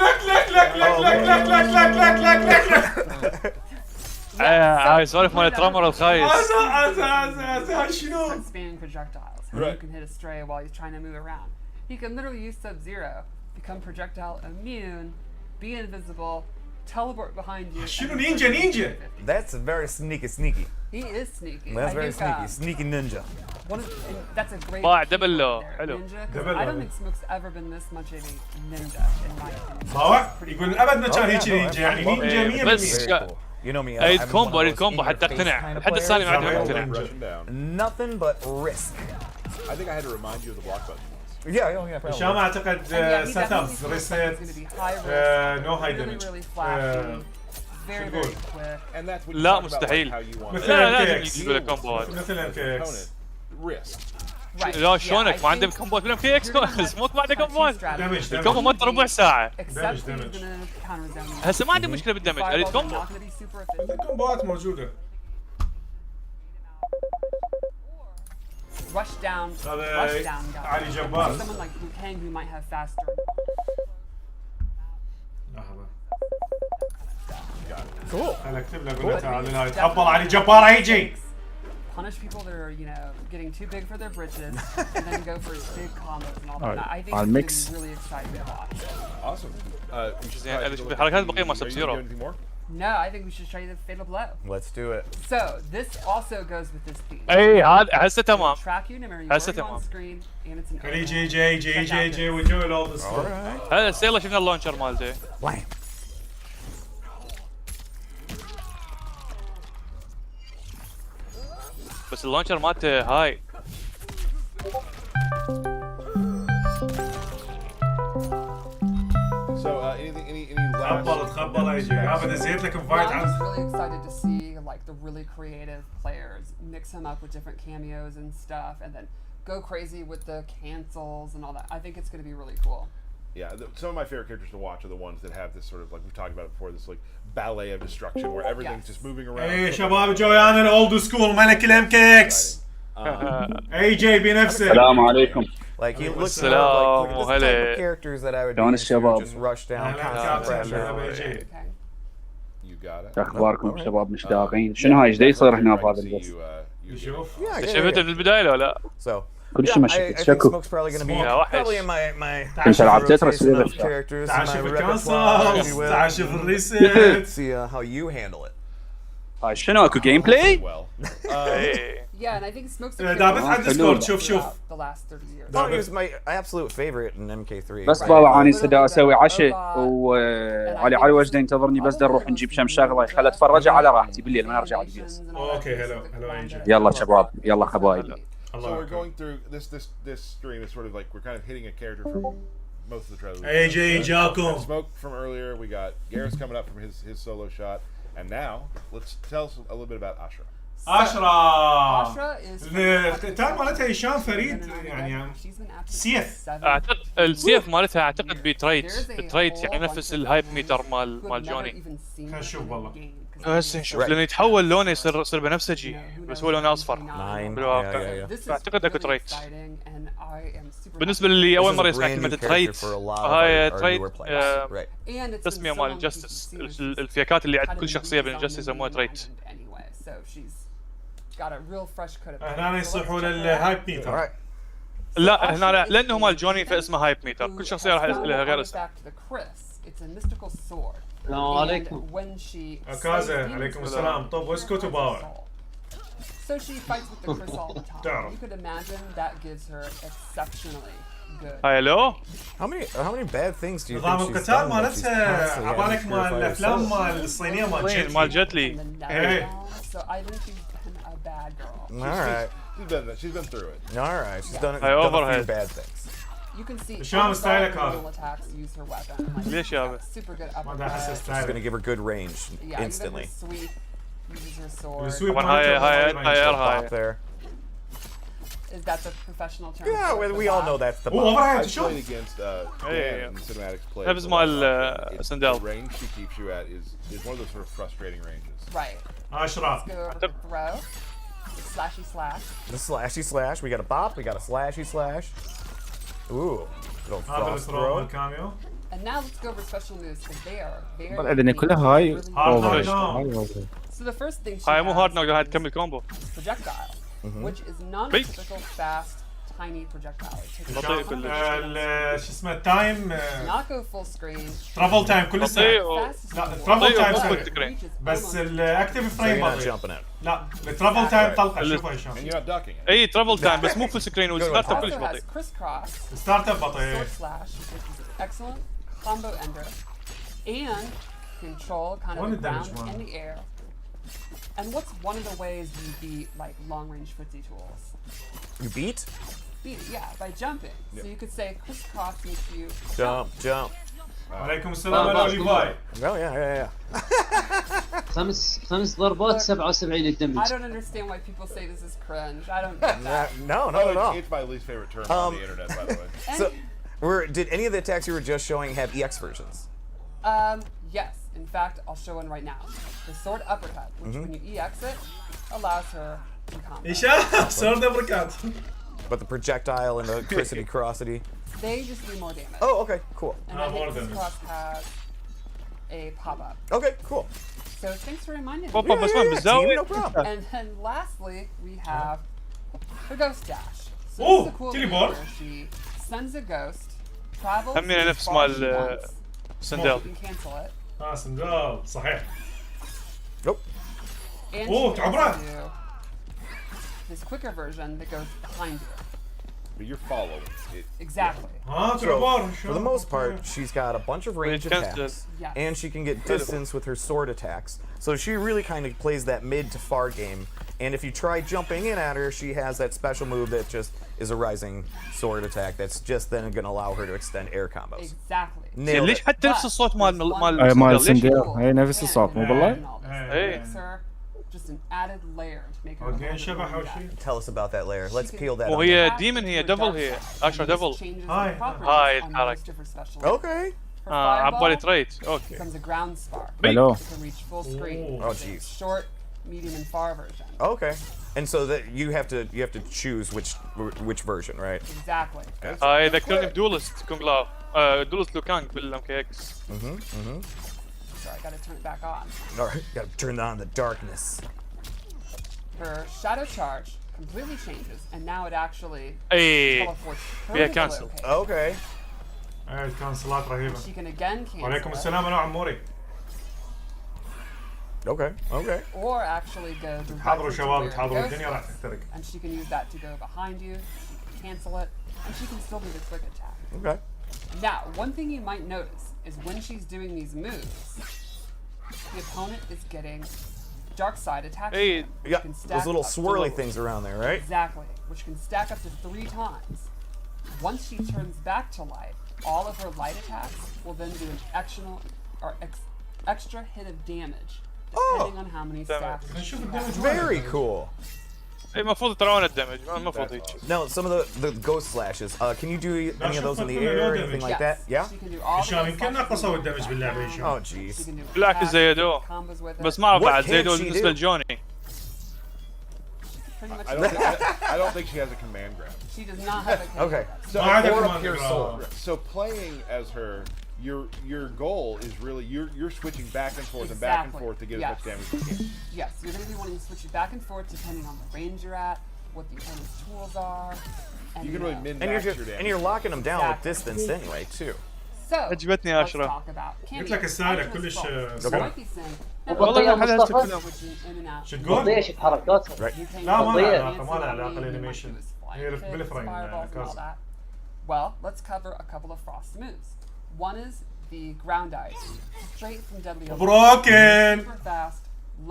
هاي سوالف مال الترامر الخايس. هاي شنو؟ Start spamming projectiles. And you can hit a stray while he's trying to move around. He can literally use Sub-Zero, become projectile immune, be invisible, teleport behind you. شنو and نينجا نينجا؟ That's very sneaky. He is sneaky. That's I very think, sneaky. Sneaky ninja. One of, and that's a great باع key دبل point لو. there, حلو. Ninja, 'cause دبل I لو. don't think Smoke's ever been this much of a ninja in my opinion. باوع يقول ابد ما كان Oh, هيك yeah, no, نينجا يعني I love it. نينجا بس 100%. Very cool. You know me. اريد I'm one of كومبو those اريد كومبو in your حتى face اقتنع. kind of لحد الثاني ما عندي players. مقتنع. Rush him down. Nothing but risk. I think I had to remind you of the block button once. Yeah, probably. هشام اعتقد And yeah, he سيت اب definitely feels like ريست he's gonna be high risk, نو هاي really, دامج. really flashy, very, very quick. And that's what you لا talk about, مستحيل. like, how you want مثل لا MK لازم X. يجيبوا له كومبوات. مثل ام كي اكس. opponent. Risk. Right. لا yeah, شلونك I ما عنده think كومبوات بالام كي اكس you're gonna have سموك ما عنده kind of two كومبوات. strategies. دامج الكومبو مالته ربع ساعه. Except Damage, he's damage. gonna counter zone you. هسه ما عندي مشكله بالدمج اريد Fireballs are كومبو. not gonna be super efficient. الكومبوات موجوده. Rush down guy. علي جبار. Someone like Liu Kang who might have faster. خل اكتب له اقول له تعال هاي تقبل علي جبار هيجي. punish people that are, you know, getting too big for their britches, and then go for big combos and all that. I think it's going to be really exciting to watch. Awesome. الحركات البقية ما سب زيرو. No, I think we should show you the fatal blow. Let's do it. So this also goes with this theme. اي هذا هسه تمام. Track you no matter you on screen, and it's an. خلي جي we enjoy all this stuff. هذا يلا شفنا اللونشر مالته. بس اللونشر مالته هاي. So any last? تخبل اي جي. هذا زيت لك انفايت I'm just really excited to see like the really creative players mix them up with different cameos and stuff, and then go crazy with the cancels and all that. I think it's going to be really cool. Yeah, some of my favorite characters to watch are the ones that have this sort of, like we've talked about it before, this like ballet of destruction where everything's just moving around. ايه شباب جويان الاولد سكول ملك الام كي اكس. اي جي بنفسه. السلام عليكم. Like he looks like this type of characters that I would use to just rush down. You got it. اخباركم شباب مشتاقين؟ شنو هاي ايش يصير هنا في هذا البث؟ يشوف. شفته في البداية ولا لا؟ كل شيء ماشي تشكو. كنت العب تترس تعال شوف الكونسولز، تعال شوف الريسيت. See how you handle it. هاي شنو اكو جيم بلاي؟ Yeah, and I think Smoke's دابت على الديسكورد شوف. the last 30 years. Oh, he was my absolute favorite in MK3. بس بابا اني سدا اسوي عشاء وعلي وجده ينتظرني بس نروح نجيب كم شغله خل اتفرج على راحتي بالليل ما ارجع على البيس. اوكي هلو اي جي. يلا شباب يلا حبايبي. So we're going through this stream is sort of like we're kind of hitting a character from most of the trailers. AJ Jalcom. Smoke from earlier. We got Garrus coming up from his solo shot, and now let's tell us a little bit about Ashra. Ashra القتال مالتها هشام فريد يعني سيف. اعتقد السيف مالتها اعتقد بتريت يعني نفس الهايب ميتر مال جوني. خلينا نشوف والله. هسه نشوف لانه يتحول لونه يصير بنفسجي بس هو لونه اصفر بالواقع. اعتقد اكو تريت. بالنسبه للي اول مره يسمع كلمه تريت هاي تريت تسميه مال انجستس الفيكات اللي عند كل شخصيه بالانجستس يسموها تريت. هنا يصيحون الهايب ميتر. لا هنا لا لانه مال جوني فاسمه هايب ميتر كل شخصيه راح لها غير اسم. السلام عليكم. كازا عليكم السلام. طب واسكت وباوع. So she fights with the Chris all the time. You could imagine that gives her exceptionally good. هلو. How many bad things do you think نظام she's القتال done? مالتها عبالك مال الافلام مال الصينيه مال جيتلي. So I think she's been a bad girl. All right. She's been through it. All right. She's done a few bad things. You can see هشام ستايلك هذا. attacks use her weapon. ليش يابا؟ Super good uppercut. ما احس She's ستايلك. gonna give her good range Yeah, instantly. even her sweep uses her sword. السويب Pop there. Is that the professional term? Yeah, we all know that's the. overhead I played against Dan in cinematics play. نفس مال سندال. The range she keeps you at is one of those sort of frustrating ranges. Right. Ashra. Let's go over the throw. Slashy slash. The slashy slash. We got a bop. We got a slashy slash. Ooh. Little frost throw. And now let's go over special moves because they are very. بعدين كلها هاي. So the first thing she هاي مو هارد نوك has هاي تكمل كومبو. projectile, which is non-typical fast, tiny projectile. شو اسمه التايم. Not go full screen. ترافل تايم كل سنه. لا ترافل تايم سريع. بس الاكتيف فريم بطيء. لا الترافل تايم طلقه شوفها هشام. اي ترافل تايم بس مو فول سكرين والستارت اب كلش بطيء. ستارت اب بطيء. Excellent combo ender and control kind of the ground in the air. And what's one of the ways you beat like long range footsie tools? You beat? Beat, yeah, by jumping. So you could say crisscross makes you jump. عليكم السلام على ليفاي. Oh yeah. خمس ضربات 77 الدمج. I don't understand why people say this is cringe. I don't get that. No, not at all. It's my least favorite term on the internet, by the way. So, did any of the attacks you were just showing have EX versions? Yes. In fact, I'll show one right now. The sword uppercut, which when you EX it, allows her to combo. sword uppercut. But the projectile and the crossity. They just do more damage. Oh, okay, cool. And I think this cross has a pop-up. Okay, cool. So thanks for reminding me. بابا بس ما بالزاوية. No problem. And then lastly, we have her ghost dash. So Oh, this is a cool teleport. thing where she sends a ghost, travels همينة as نفس far as مال she wants, سندال. you can cancel it. سندال صحيح. Nope. And Oh, she can تعبرات. also do this quicker version that goes behind you. But you're following it. Exactly. تعبر. For the most part, she's got a bunch of range attacks, Yes. and she can get distance with her sword attacks. So she really kind of plays that mid to far game. And if you try jumping in at her, she has that special move that just is a rising sword attack that's just then going to allow her to extend air combos. Exactly. Nailed ليش it. حتى نفس الصوت مال مال سندال ليش؟ سندال هي نفس الصوت مو بالله؟ ايه. Makes her just an added layer to make her. اوكي شبح اول شيء. Tell us about that layer. Let's peel that. وهي onion. ديمن هي ديفل هي اشرا ديفل. هاي. هاي الحركة. Okay. عبالي تريت اوكي. Becomes a ground spark. Hello. It can reach full screen. Oh, It's a jeez. Short, medium, and far version. Okay. And so that you have to choose which version, right? Exactly. هاي ذكرني بدولست كونغ لاو. دولست لوكانج بالام كي اكس. So I gotta turn it back on. All right. Got to turn on the darkness. Her shadow charge completely changes, and now it actually ايه. teleports her فيها to the cancel. location. Okay. كانسلات رهيبة. She can again cancel وعليكم it, السلام انا عموري. Okay. Okay. or actually go directly حاضروا to شباب where the تحاضروا ghost الدنيا راح is, تحترق. and she can use that to go behind you. She can cancel it, and she can still do the quick attack. Okay. Now, one thing you might notice is when she's doing these moves, the opponent is getting dark side attacks. Hey, again, which Yeah. can stack Those little up to- swirly things around there, right? Exactly, which can stack up to 3 times. Once she turns back to light, all of her light attacks will then do an extra hit of damage, depending on how many stacks. نشوف الدمج. Very cool. ايه المفروض يتراون الدمج المفروض هيك. Now, some of the ghost slashes. Can you do any of those in the air or anything like that? Yes, Yeah. she can do all the هشام way يمكن up نقصوا to الدمج back باللعبة down. هشام. Oh, jeez. She can do بالعكس attacks, زيدوه. combos with it. بس ما اعرف What بعد can't زيدوه she بالنسبة do? لجوني. Pretty much I don't think she has a command grab. she does not have a Okay. So, ما عندها Or a command pure grab. soul. so playing as her, your goal is really you're switching back and forth and back and Exactly. forth to get as much Yes. damage as you can. Yes, you're going to be wanting to switch it back and forth depending on the range you're at, what the opponent's tools are. And, You can really min And max you're your damage. and you're locking them down with Exactly. distance anyway too. So, عجبتني let's أشرف. talk about قلت لك السالة كلش والله والله يا مصطفى شو تقول؟ بطيئة شفت حركاتها لا ما بطيئة. لها علاقة ما لها علاقة الانيميشن. هي بالفريم كاز. Well, let's cover a couple of frost moves. One is the ground ice, straight from Deadly Oblivion. Broken. Super fast,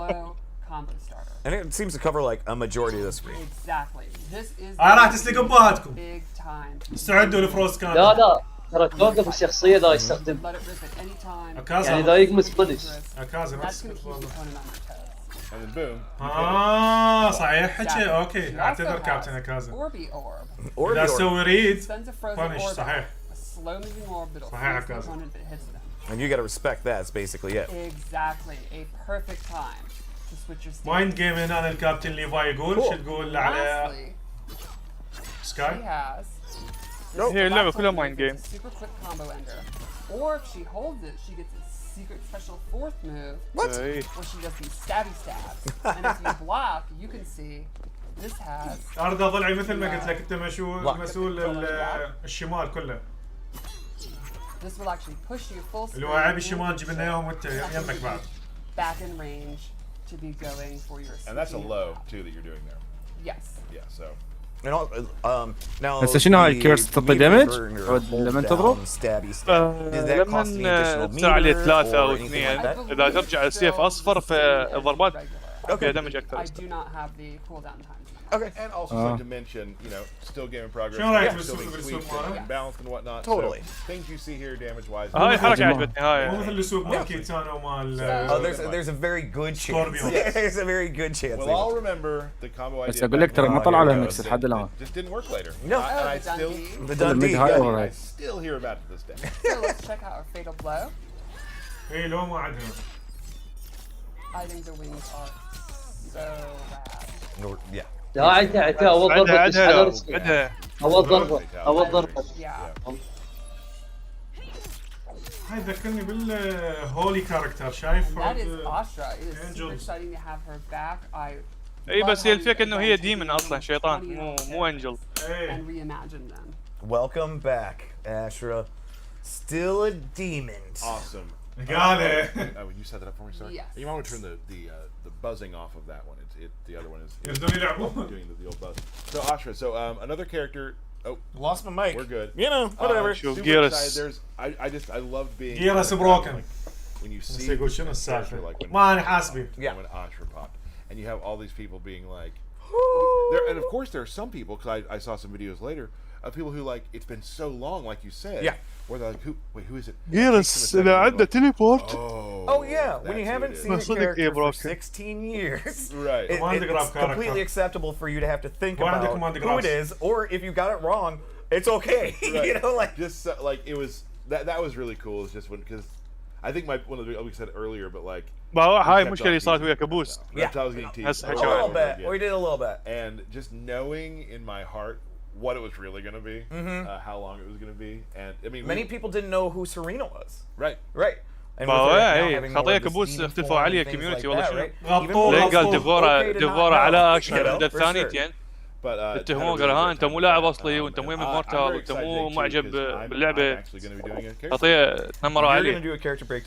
low combo starter. And it seems to cover like a majority of the screen. Exactly. This is راح تسلق بهاتكم. big time. استعدوا لفروست كان. لا ترى توقف الشخصية ذا يستخدم Let it rip at any time. أكازا. يعني ذا يقمص بلش أكازا That's going to نفس keep the والله. opponent on their toes. And then boom. صحيح حكي She اوكي also اعتذر has كابتن أكازا. Orby Orb. Or إذا the orb. سوي ريد Sends a frozen Punish, orb صحيح. out, a slow moving orb that'll صحيح freeze the أكازا. opponent if it hits them. And you got to respect that. It's basically it. Exactly. A perfect time to switch your stance. مايند جيم هنا الكابتن ليفاي يقول شو تقول على Lastly, she سكاي؟ has هي اللعبة كلها mind game. super quick combo ender. Or if she holds it, she gets a secret special fourth move ايه. where she does these stabby stabs. And if you block, you can see this has أرضى ضلعي مثل ما قلت لك أنت مسؤول Block. الشمال كله. this will actually push you full اللي هو screen عيب in الشمال جبنا اياهم وانت يمك بعد. back in range to be going for your And that's a switching low attack. too that you're doing there. Yes. Yeah. So. And all, now هسه شنو هاي the الكيرس تعطي meter damage؟ burner أو hold لما down تضرب؟ stabby stab. Does that cost any لما additional تصير عليه meter 3 أو or anything 2 like that? I إذا believe ترجع it's السيف still أصفر the في same as الضربات regular. فيها دمج أكثر. I do not have the cooldown time. Okay. And also like to mention, still game in progress. شنو رأيك still بالسوق being بالسوق tweaked ماله؟ and balanced and whatnot. Totally. So, things you see here damage wise. هاي حركة جماعة. عجبتني مو هاي. مثل الاسلوب مال كيتانا ومال There's a very good chance. Scorpion. There's a very good chance. We'll they all will. remember the combo I بس did. أقول لك back ترى then. ما طلع له It ميكس لحد الآن. just didn't work later. No. And I the still, Dundee. The Dundee. high yeah. or I still hear about it to this day. So let's check out our fatal blow. اي لو ما عندها. I think the wings are so bad. Yeah. لا عندها اول ضربة بس عندها على رزقي. عندها اول ضربة Yeah. اول ضربة Yeah. هاي ذكرني بالهولي كاركتر شايف؟ That is Astra. It is super exciting to have her back. اي بس هي الفكره انه هي ديمن اصلا شيطان مو انجل. And reimagine them. Welcome back, Astra. Still a demon. Awesome. Got it. You set that up for me, sorry? Yes. You want to turn the buzzing off of that one. The other one is doing the old buzz. So Astra, so another character. Oh, lost my mic. We're good. You know, whatever. Super excited. I love being. Geras broken. When you see يقول شنو السالفة؟ like ما أنا حاسبي. When Astra popped, and you have all these people being like, and of course there are some people because I saw some videos later of people who like it's been so long, like you said. Yeah. Where they're like, who is it? جيرس إذا عنده تليبورت. Oh yeah, when you haven't seen a character for 16 years, right? It's completely acceptable for you to have to think about who it is, or if you got it wrong, it's okay. Right. You know, like just like it was that was really cool. It's just because I think one of the we said earlier, but like. هاي المشكلة اللي صارت ويا كابوس. Yeah, I was getting teased a little bit. We did a little bit, and just knowing in my heart what it was really going to be, how long it was going to be, and I mean, many people didn't know who Serena was. Right. Right. And خطية كابوس اختلفوا عليه الكوميونتي والله شنو. لين قال ديفورا على اكشن عند الثانيتين. اتهموه قال ها انت مو لاعب اصلي وانت مو مورتال وانت مو معجب باللعبه. خطية تنمروا عليه.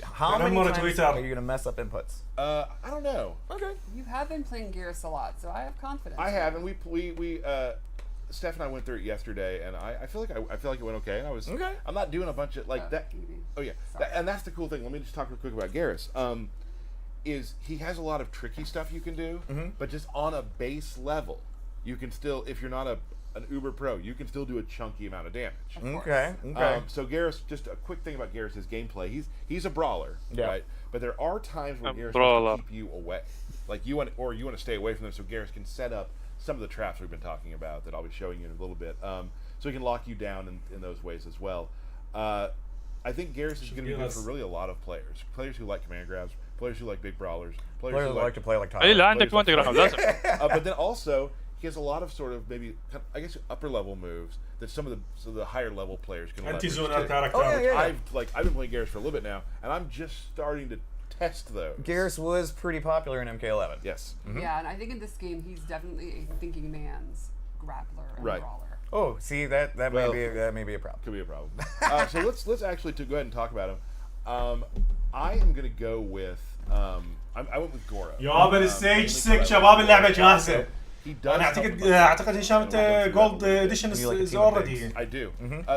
How many times are you going to mess up inputs? I don't know. Okay. You have been playing Geras a lot, so I have confidence. I have, and we Steph and I went through it yesterday, and I feel like it went okay. And I was okay. I'm not doing a bunch of like that. Oh yeah, and that's the cool thing. Let me just talk real quick about Geras. Is he has a lot of tricky stuff you can do, but just on a base level, you can still, if you're not an uber pro, you can still do a chunky amount of damage. Okay. So Geras, just a quick thing about Geras' gameplay. He's a brawler, right? But there are times when Geras wants to keep you away, like you want to stay away from them, so Geras can set up some of the traps we've been talking about that I'll be showing you in a little bit. So he can lock you down in those ways as well. I think Geras is going to be good for really a lot of players who like command grabs, players who like big brawlers, players who like to play like اي لا عندك ما تقرا لازم. But then also he has a lot of sort of maybe I guess upper level moves that some of the higher level players can leverage. I've been playing Geras for a little bit now, and I'm just starting to test those. Geras was pretty popular in MK11. Yes. Yeah, and I think in this game he's definitely a thinking man's grappler and brawler. Oh, see that may be a problem. Could be a problem. So let's actually go ahead and talk about him. I am going to go with I went with Goro. يا بالستيج 6 شباب اللعبة جاهزة. انا اعتقد هشام انت جولد اديشن از اوريدي. I do.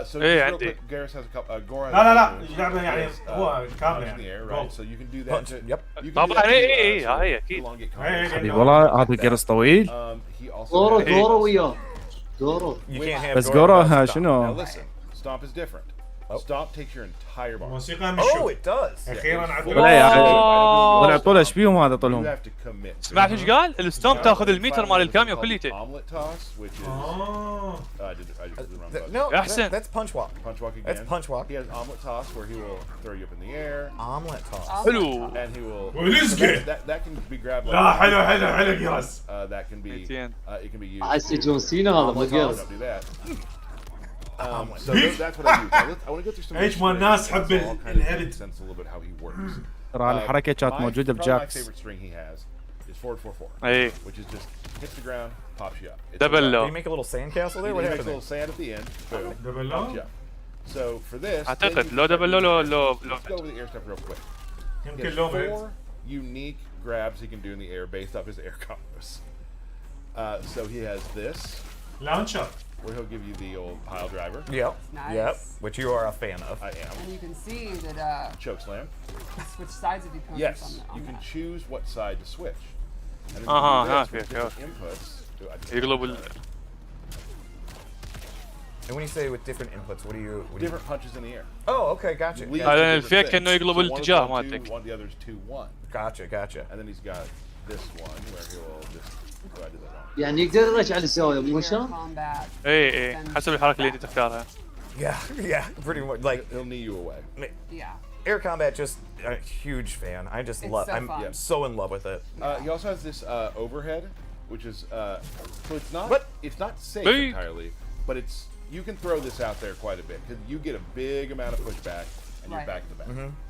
So real quick, Geras has a couple. Goro. لا اللعبة يعني هو كامل يعني. So you can do that. Yep. طبعا اي هاي اكيد. والله هذا جيرس طويل. جورو وياه جورو. بس جورو شنو؟ Listen, Stomp is different. Stomp takes your entire bar. Oh, it does. اخيرا طلع طول ايش بيهم هذا طولهم. سمعت ايش قال؟ الستوم تاخذ الميتر مال الكاميو كليته. احسن. That's punch walk. Punch walk again. That's punch walk. He has omelet toss where he will throw you up in the air. Omelet toss. حلو. And he will. That can be grabbed. لا حلو جيرس. That can be. It can be used. حسي جون سينا هذا مو جيرس. So that's what I use. I want to go through some. ايش ما الناس تحب الهيد. Sense a little bit how he works. ترى الحركة كانت موجودة My بجاكس. favorite string he has is forward 4-4. اي. Which is just hits the ground, pops you up. دبل Did you make a little sandcastle there? What He makes a happened? little sand at the end. Boom. دبل Pops you up. So for this, اعتقد لو دبل لو let's go over the air stuff real quick. He يمكن has لو 4 unique grabs he can do in the air based off his air combos. So he has this, لانشر. where he'll give you the old pile driver. Yep. Nice. Yep. Which you are a fan of. I am. And you can see that Choke slam. you switch sides of the opponents Yes, on you can that. choose what side to switch. And then okay. inputs. يقلب And when you say with different inputs, what do you? Different punches in the air. Oh, okay, gotcha. الفيك انه يقلب الاتجاه مالتك. One, the other's 2-1. Gotcha. And then he's got this one where he will just. Oh, I did that wrong. يعني يقدر يرجع للزاوية مو شلون؟ Combat. اي حسب الحركة اللي انت تختارها. Yeah, pretty much. Like He'll knee you away. Yeah. air combat, just a huge fan. I just love. So I'm fun. so in love with it. He also has this overhead, which is so it's not safe entirely, but you can throw this out there quite a bit because you get a big amount of pushback, and you're back to back.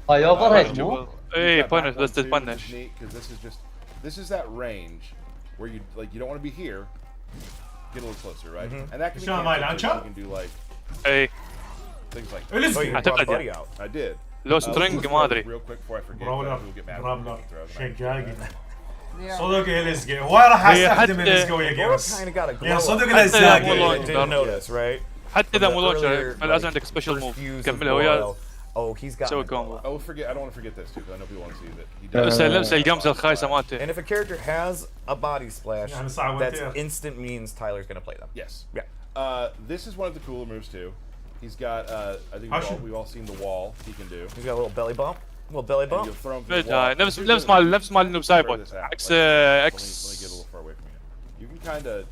هاي اوفر هيد مو؟ ايه بانش بس تتبنش. Because this is that range where you don't want to be here. Get a little closer, right? And that can be you can do like things like اعتقد I did. لو سترينج ما ادري. Real quick before I forget. برابلر شقاقي صدق الازقي هو راح استخدم الازقي ويا جيمس يعني صدق الازقي حتى اذا مو لونشر لازم عندك سبيشل موف كملها وياه. Oh, he's got سوي كومبو. I don't want to forget this too, because I know people want to see that. لبس القمزه الخايسه مالته. And if a character has a body splash, that's instant means Tyler's gonna play them. Yes. Yeah. This is one of the cooler moves too. He's got I think we've all seen the wall he can do. He's got a little belly bump. Little belly bump. You'll throw him through the wall. نفس مال النوب سايبوت عكس اكس. Let me get a little far away from you. You can kind of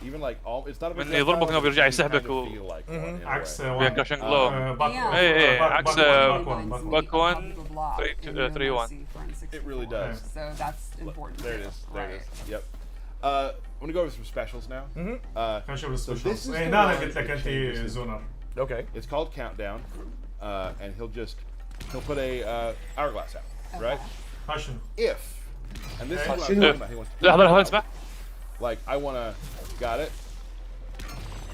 even like all it's not a من يضربك نوب يرجع يسحبك عكس ويا كاشن جلو. اي عكس باك 1 3 1. It really does. So that's important. There it is. There it is. Yep. I'm gonna go over some specials now. So this is the هنا one قلت لك that انت changes his- زونر. Okay. It's called Countdown, and he'll put a hourglass out, right? هاشم. If, and this is what I'm talking about. He wants to لحظة اسمع. like I wanna, got it.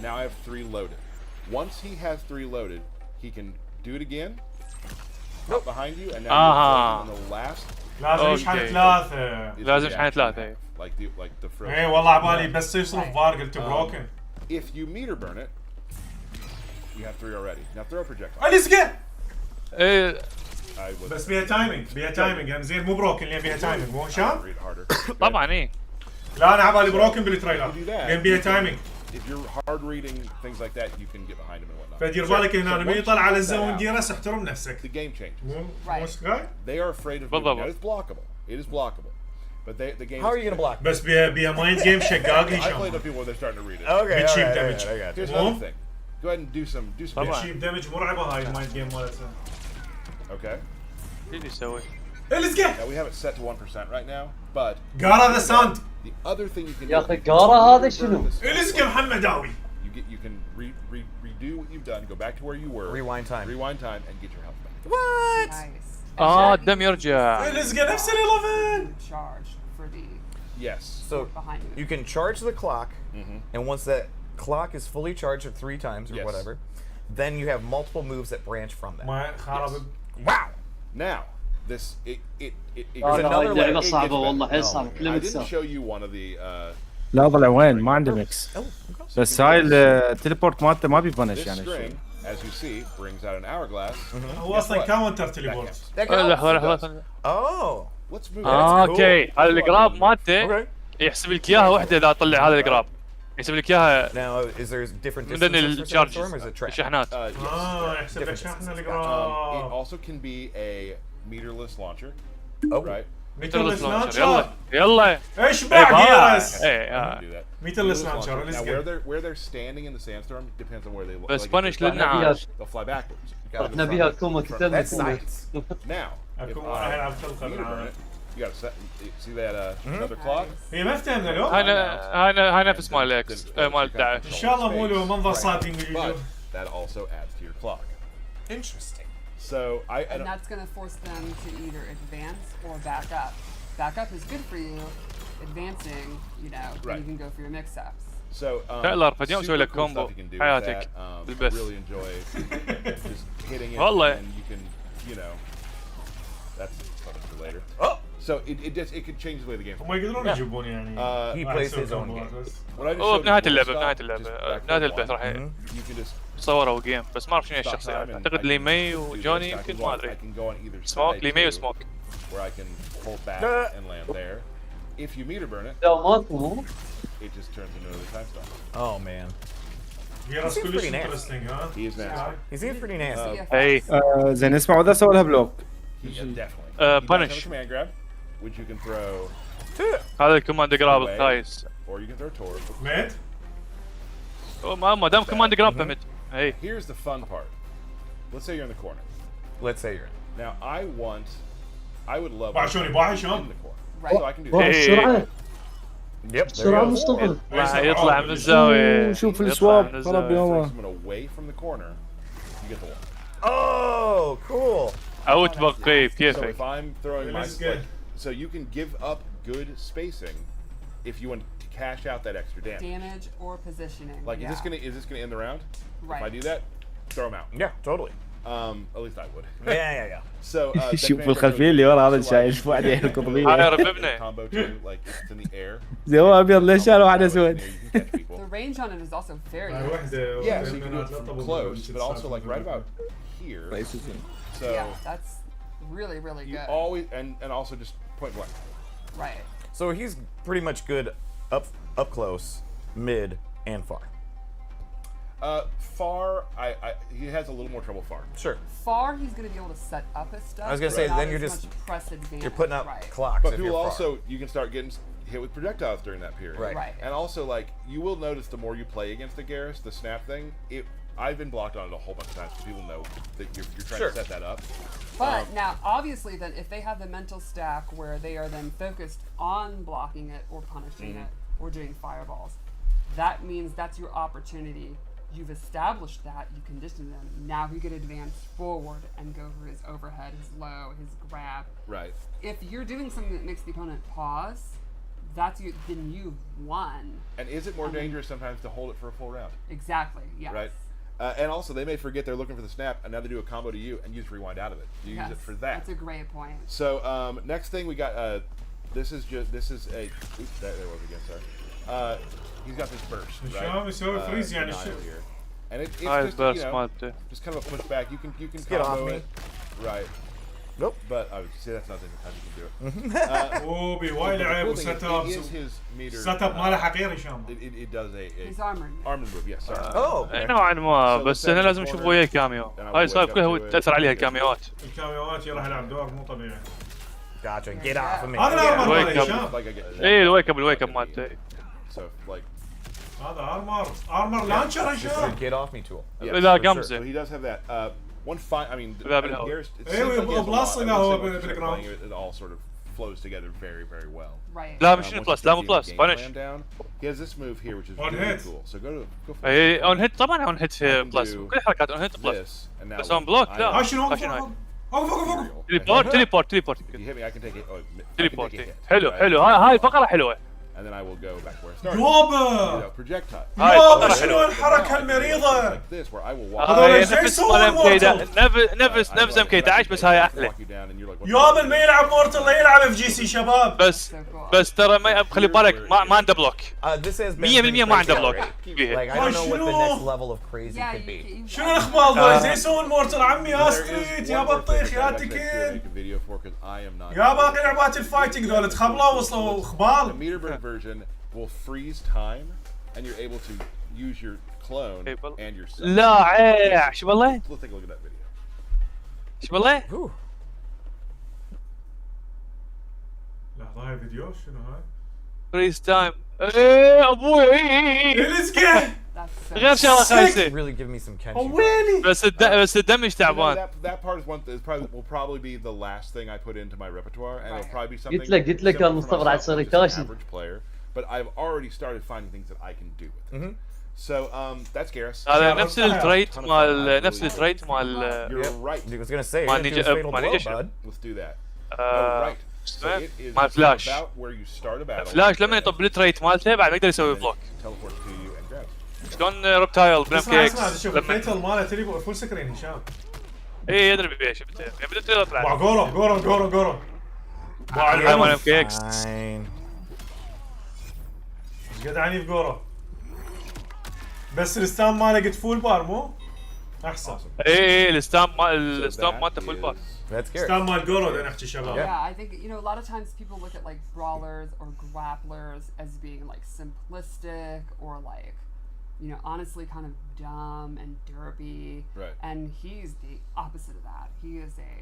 Now I have 3 loaded. Once he has 3 loaded, he can do it again. Up behind you, and now you're on the last. لازم يشحن 3. لازم يشحن 3. Like the frozen. ايه والله عبالي بس يصرف بار قلت بروكن. If you meter burn it, you have 3 already. Now throw a projectile. الازقي. ايه I would. بس بيها تايمينج يعني زين مو بروكن لان بيها تايمينج مو هشام؟ Read harder. طبعا ايه. لا انا عبالي بروكن بالتريلر لان بيها تايمينج. If you're hard reading things like that, you can get behind him and whatnot. فدير بالك هنا لما يطلع على الزون جيرس احترم نفسك. The game changes. مو سكاي؟ They are afraid of moving. Now, it's blockable. It is blockable. But the game. How are you gonna block? بس بيها مايند جيم شقاقي I played هشام. with people when they're starting to read it. Okay. Bit cheap all right, damage. all right, I got you. Here's another thing. Go ahead and do some. شيب دامج مرعبه هاي المايند جيم مالتها. Okay. ايش يسوي؟ الازقي. Now we have it set to 1% right now, but. قارا ذا ساوند. The other thing you can. يا اخي قارا هذا شنو؟ الازقي محمداوي. You can redo what you've done, go back to where you were. Rewind time. Rewind time and get your health back. What? Nice. الدم يرجع. الازقي نفس ال11. Charge for the Yes. So behind you. you can charge the clock, and once that clock is fully charged 3 times or Yes. whatever, then you have multiple moves that branch from that. ما خرب. Wow. Now, this it There's another لعبة level. صعبة والله حيل صعبة I كل didn't مكسر. show you one of the لا ضلع وين ما عنده ميكس. بس هاي التليبورت مالته ما بيبنش this يعني string, as you see, brings out an hourglass. هو اصلا كاونتر تليبورت. That counts. لحظة. Oh. Let's move. اوكي هذا القراب مالته Okay. يحسب لك اياها وحده اذا طلع هذا القراب. يحسب لك اياها Now, is there different من ضمن distances for الشارجز Sandstorm, or is it track? الشحنات. يحسب لك شحنه It القراب. also can be a meterless launcher, Oh. right? ميترلس يلا لانشر. يلا ايش باع جيرس؟ ايه Do that. ميترلس Meterless لانشر launcher. Now, الازقي. where they're standing in the sandstorm depends on where they. بس like, if بنش they're flying للنعاش. backwards, they'll fly backwards. احنا بيها كوما كتبنا That's كوما. science. Now, if أكون I واحد على الخلق meter burn العام. it, you gotta set. See that another clock? هي ما افتهمنا لو؟ هاي نفس مال اكس مال داعش. ان شاء الله مو له منظر صادق But that also adds to your clock. Interesting. So I And don't. that's going to force them to either advance or back up. Back up is good for you. Advancing, you know, Right. you can go for your mix-ups. So فعلا فديوم super أسوي لك cool كومبو stuff you can do with حياتك that. I بالبث. really enjoy just hitting it. والله. And you can, you know, that's something for later. Oh, so it could change the way the game. هم يقدرون يجيبون يعني. He plays his own game. What I just هو showed بنهاية you اللعبة stuff, بنهاية just اللعبة back بنهاية to البث one. راح You can just صوروا جيم بس ما اعرف شنو stop الشخصيات. time and اعتقد I لي can مي do وجوني this. I يمكن can ما go- ادري. I can go on either سموك side لي مي too, وسموك. where I can hold back and land there. If you meter burn it, لو ماكو it just turns into another time stop. Oh man. جيرس Seems كلش pretty nasty. انترستنج ها. He is nasty. He seems pretty nasty. اي زين اسمع وذا سوى لها بلوك. He, definitely. He Uh, does punish. have a command grab, which you can throw, هذا الكوماند جراب الخايس. or you can throw Tor. ميت؟ ما دام كوماند جراب فهمت. اي Here's the fun part. Let's say you're in the corner. Let's say you're in. Now I would love باع شلون يباع in شلون؟ the corner. Right. So I can do والله that. السرعة Yep. السرعة مصطفى. يطلع من الزاوية. شوف يطلع السواب من خرب الزاوية. يومه. Someone away from the corner, you get the wall. Oh, cool. اوت بقي So بكيفك. if I'm throwing my like, so you can give up good spacing if you want to cash out that extra damage. Damage or positioning. Like is this gonna end the round? Right. If I do that, throw them out. Yeah, totally. At least I would. Yeah. So شوف الخلفيه اللي ورا هذا شايف واحد يحرك هاي قضبيه. رببنا. combo too, like it's in the air. زي هو ابيض ليش شال واحد اسود؟ You can catch people. The range on it is also very هاي good. وحده Yeah, so you can do it from close, but also like right about here. So Yeah, that's really, really you good. always and also just point blank. Right. So he's pretty much good up close, mid, and far. Far, he has a little more trouble far. Sure. Far, he's going to be able to set up his stuff. I was gonna say, not then you're as just- much press advantage. You're putting up right. clocks. But if people you're far. also, you can start getting hit with projectiles during that period. Right. Right. And also, like, you will notice the more you play against the Garrus, the snap thing, I've been blocked on it a whole bunch of times because people know that you're trying Sure. to set that up. But now, obviously, then if they have the mental stack where they are then focused on blocking it or punishing it or doing fireballs, that means that's your opportunity. You've established that, you conditioned them. Now he could advance forward and go for his overhead, his low, his grab. Right. If you're doing something that makes the opponent pause, that's you. Then you've won. And is it more dangerous sometimes to hold it for a full round? Exactly. Yes. Right. And also, they may forget they're looking for the snap, and now they do a combo to you, and you just rewind out of it. You use it for that. That's a great point. So next thing we got, this is a. Oops, there was again. Sorry. He's got this burst, right? يسوي فريز يعني denial شو. here. And it's هاي just, البرس you know, مالته. just kind of a pushback. You can Get off combo me. it, right? Nope. But I would say that's not the time you can do it. اوبي وايد لعب وسيت اب. It is his meter. سيت اب ماله حقيقي هشام. It does a He's armored. armor move. Yes. Sorry. Oh. نوعا ما بس هنا لازم نشوف وياه كاميو. هاي السوالف كلها هو تاثر عليها الكاميوات. الكاميوات راح يلعب دور مو طبيعي. Gotcha. Get off of me. هذا الارمر ماله Wake up. هشام. Like I get. ايه الويك اب مالته. So like. هذا ارمر لانشر هشام. Get off me tool. Yes, إذا for sure. قمزة. So he does have that. One fine. I mean, لا بالهواء. Garrus, it أيوة، seems like he has a lot. بلس I إذا will هو say once you start بالجراوند. playing it, it all sort of flows together very, very well. Right. لا مش Once you بلس لا مو start getting بلس the game بانش. plan down, he has this move here which is On really hit. cool. So go for اي اون هيت طبعا اون هيت I can بلس do كل الحركات اون هيت بلس. this, and now بس on block I لا. هاي شنو هاي شنو هاي؟ وقف تليبورت If you hit me, I can take it. Oh, I can take a تليبورت hit. حلو right? حلو هاي الفقره حلوه. And then I will go back where I started. يابا. You know, projectile. هاي يابا الفقره شنو حلوه. الحركه المريضه. Like this, where I will walk. هذول هاي إيش نفس يسوون مال مورتل؟ نفس ام كي 11 بس هاي احلى. يابا اللي ما يلعب مورتل لا يلعب اف جي سي شباب. بس ترى ما خلي بالك ما عنده بلوك. This has been 100% ما عنده بلوك. Like I don't know what the next level of crazy Yeah, could be. شنو الاخبار ذول زي يسوون مورتل عمي يا ستريت يا بطيخ يا تكين. يا باقي لعبات الفايتنج ذول تخبلوا وصلوا The خبال. meter version will freeze time, and you're able to use your clone and yourself. لا عيع شو والله؟ Let's take a look at that video. شو والله؟ لحظه هاي فيديو شنو هاي؟ فريز تايم. ايه ابوي الزقه. غير شغله خايسه. Really give me some Kenshi. ويلي. بس الدمج تعبان. That part is one. Will probably be the last thing I put into my repertoire, and it'll probably be something. قلت لك يا مصطفى راح تصير كاشي. Average player, but I've already started finding things that I can do with it. So that's Garrus. هذا نفس التريت مال You're right. I was gonna say. ما it نيجي- is fatal ما blow, نيجي- bud. Let's do that. Oh, right. So it is مال فلاش. about where you start a battle. فلاش لما يطب التريت مالته بعد ما يقدر يسوي بلوك. Teleport to you and grab. شلون ريبتايل بلام اسمع كيكس شوف الفيتل ماله تليفون فول سكرين هشام. اي يدري بيه شفته بدأت يطلع مع جورو. مع بلام كيكس. Fine. ايش قد عنيف جورو. بس الستان ماله قد فول بار مو؟ احسن. اي الستام مالته فول بار. That's Garrus. ستان مال جورو بدنا نحكي شباب. Yeah, I think a lot of times people look at like brawlers or grapplers as being like simplistic or like, honestly kind of dumb and derpy. Right. And he's the opposite of that. He is a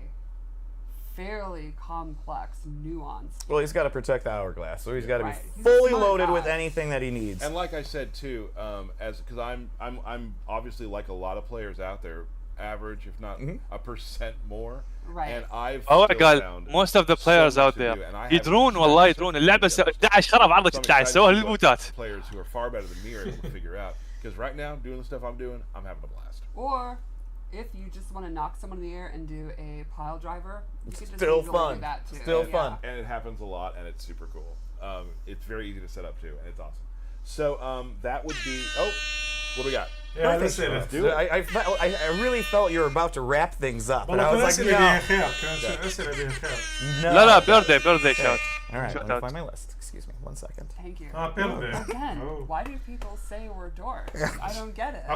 fairly complex, nuanced. Well, he's got to protect the hourglass, so he's got to Right. be He's a fully smart loaded guy. with anything that he needs. And like I said too, because I'm obviously like a lot of players out there, average if not a percent more. Right. And I've هو still قال found most of the so players much out to there do, and I يدرون haven't والله tried يدرون to اللعبه figure out 11 خرب عرضك some 16 exciting سووها what للبوتات. Players who are far better than me are able to figure out. Because right now, doing the stuff I'm doing, I'm having a blast. Or if you just want to knock someone in the air and do a pile driver, you can just Still easily fun. do that too. Still fun. And it happens a lot, and it's super cool. It's very easy to set up too, and it's awesome. So that would be. Oh, what do we got? Yeah, let's do it. I really felt you were about to wrap things up, and I was like, no. لا لا birthday shout. All right, let me find my list. Excuse me, 1 second. Thank you. birthday. Again, why do people say we're dorks? I don't get it. I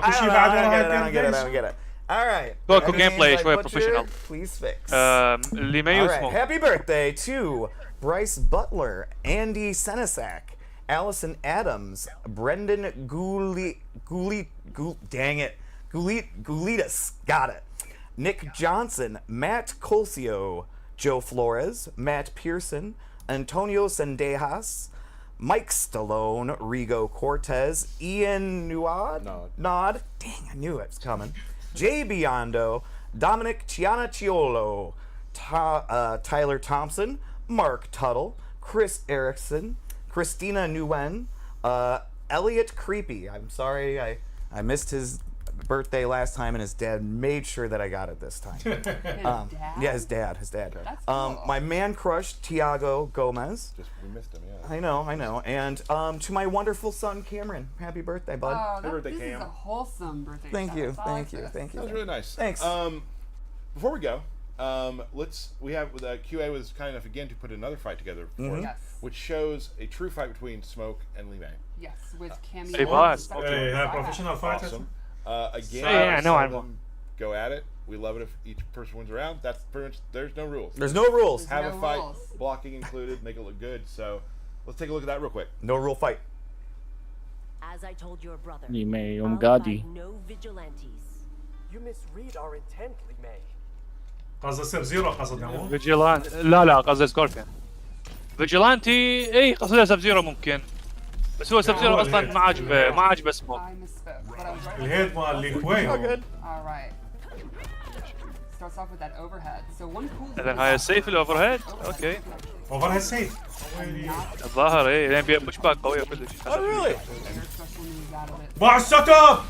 don't get it. All right. Cool gameplay شوي professional. Please fix. اللي ما All right. يسمو. Happy birthday to Bryce Butler, Andy Senesac, Allison Adams, Brendan Goulitas, got it. Nick Johnson, Matt Colsio, Joe Flores, Matt Pearson, Antonio Sendejas, Mike Stallone, Rigo Cortez, Ian Nod, dang, I knew it was coming. Jay Biondo, Dominic Cianacciolo, Tyler Thompson, Mark Tuttle, Chris Erickson, Christina Nguyen, Elliot Creepy. I'm sorry, I missed his birthday last time, and his dad made sure that I got it this time. Dad? Yeah, his dad. That's cool. My man crush, Tiago Gomez. We missed him, yeah. I know. And to my wonderful son, Cameron. Happy birthday, bud. Oh, birthday, this Cam. is a wholesome birthday. Thank you. That was really nice. Thanks. Before we go, we have QA was kind enough again to put another fight together for us, Yes. which shows a true fight between Smoke and Lee May. Yes, with cameo. Hey, boss. Professional fighters. Awesome. Again, Yeah, I know some I of them go at it. We love it if each person wins a round. That's pretty much. There's no rules. There's no rules. Have no a fight, rules. blocking included, make it look good. So let's take a look at that real quick. No rule fight. As I told your brother, Lee May I'll يوم قاضي. fight no vigilantes. You misread our intent, Lee May. قصد سب زيرو قصد مو؟ فيجيلانت لا قصدي سكوربيون. فيجيلانتي اي قصدي سب زيرو ممكن. بس هو سب زيرو اصلا ما عجبه سموك. I misspoke, but I was right. الهيد مال لي كوين. All right. Starts off with that overhead. So one cool. اذا هاي السيف الاوفر هيد اوكي. اوفر هيد سيف. الظاهر اي يعني مش باك قويه كلش. really? باع السكر.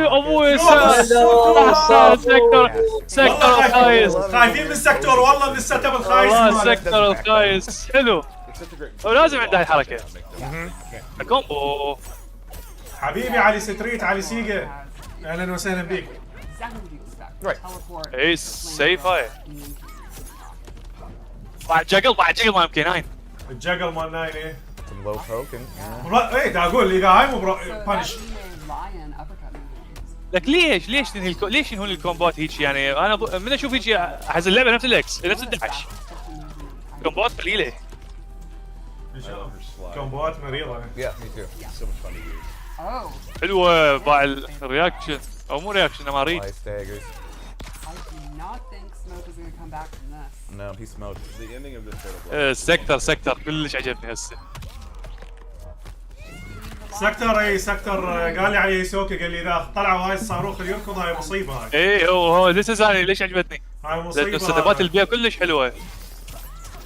ابوي سكتر الخايس. خايفين من السكتور والله من السيت اب الخايس. والله سكتر الخايس حلو. ولازم عنده هاي الحركه. الكومبو. حبيبي علي ستريت علي سيجا. اهلا وسهلا بك. اي سيف هاي. بعد جقل ما يمكن هاي. الجقل مال ناين ايه. Some low poke and ايه دا اقول اذا هاي مو بانش. لك ليش ليش ينهون الكومبات هيك يعني انا من اشوف هيك احس اللعبه نفس الاكس نفس الدحش. كومبات قليله. كومبوات مريضه. yeah, me too. So much fun to use. حلوه باع الرياكشن او مو رياكشن اما ريد. Staggers. I do not think Smoke is going to come back from this. No, he smoked. The ending of this battle. سكتر كلش عجبني هسه. سكتر قال لي على يسوكي قال لي اذا طلعوا هاي الصاروخ اللي يركض هاي مصيبه هاي. ايه هو لسه ثاني ليش عجبتني؟ هاي مصيبه. السدبات البيئة كلش حلوه.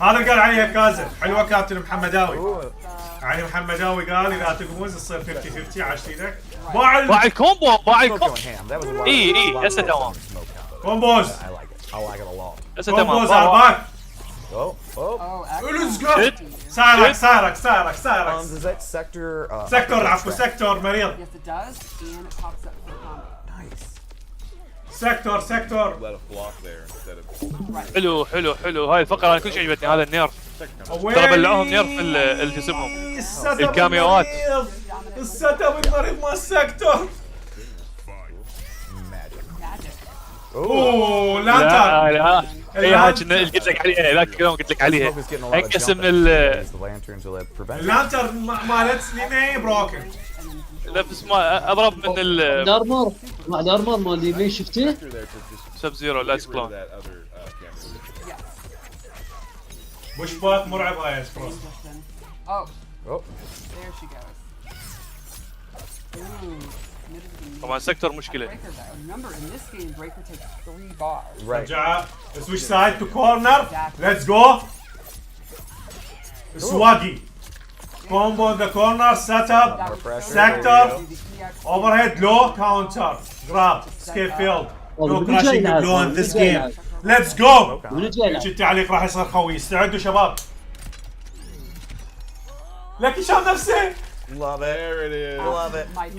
هذا قال عليها كازر حلوه كابتن محمداوي. علي محمداوي قال اذا تقمز تصير 50-50 عاش ايدك. باع الكومبو اي هسه تمام. كومبوز. I like it a lot. هسه تمام. كومبوز على الباك. Oh, let's go. سارك. Does that sector? سكتور عفوا سكتور مريض. Yes, it does, and it pops up for the combo. Nice. سكتور. Let a block there instead of. حلو هاي الفقره انا كلش عجبتني هذا النيرف. ترى بلعوهم نيرف الجسمهم. الكاميوات. السيت اب المريض مال سكتور. اوه لانتر. لا اي هاي قلت لك عليها ذاك اليوم قلت لك عليها. انقسم من اللانتر مالت لي ماي بروكن. نفس ما اضرب من دارمر مع دارمر مال لي ماي شفته؟ سب زيرو لايس كلون. بوش باك مرعب هاي اسبروس. Oh. There she goes. Ooh. طبعا سكتور مشكله. Remember in this game Breaker takes 3 bars. رجع switch side to corner. Let's go. سواقي. Combo in the corner, setup, sector, overhead, low, counter, grab, escape field. No crashing the blow in this game. Let's go! ايش التعليق راح يصير خوي، استعدوا شباب. لكن شاف نفسه. Love it. There it is. Love it. My I'm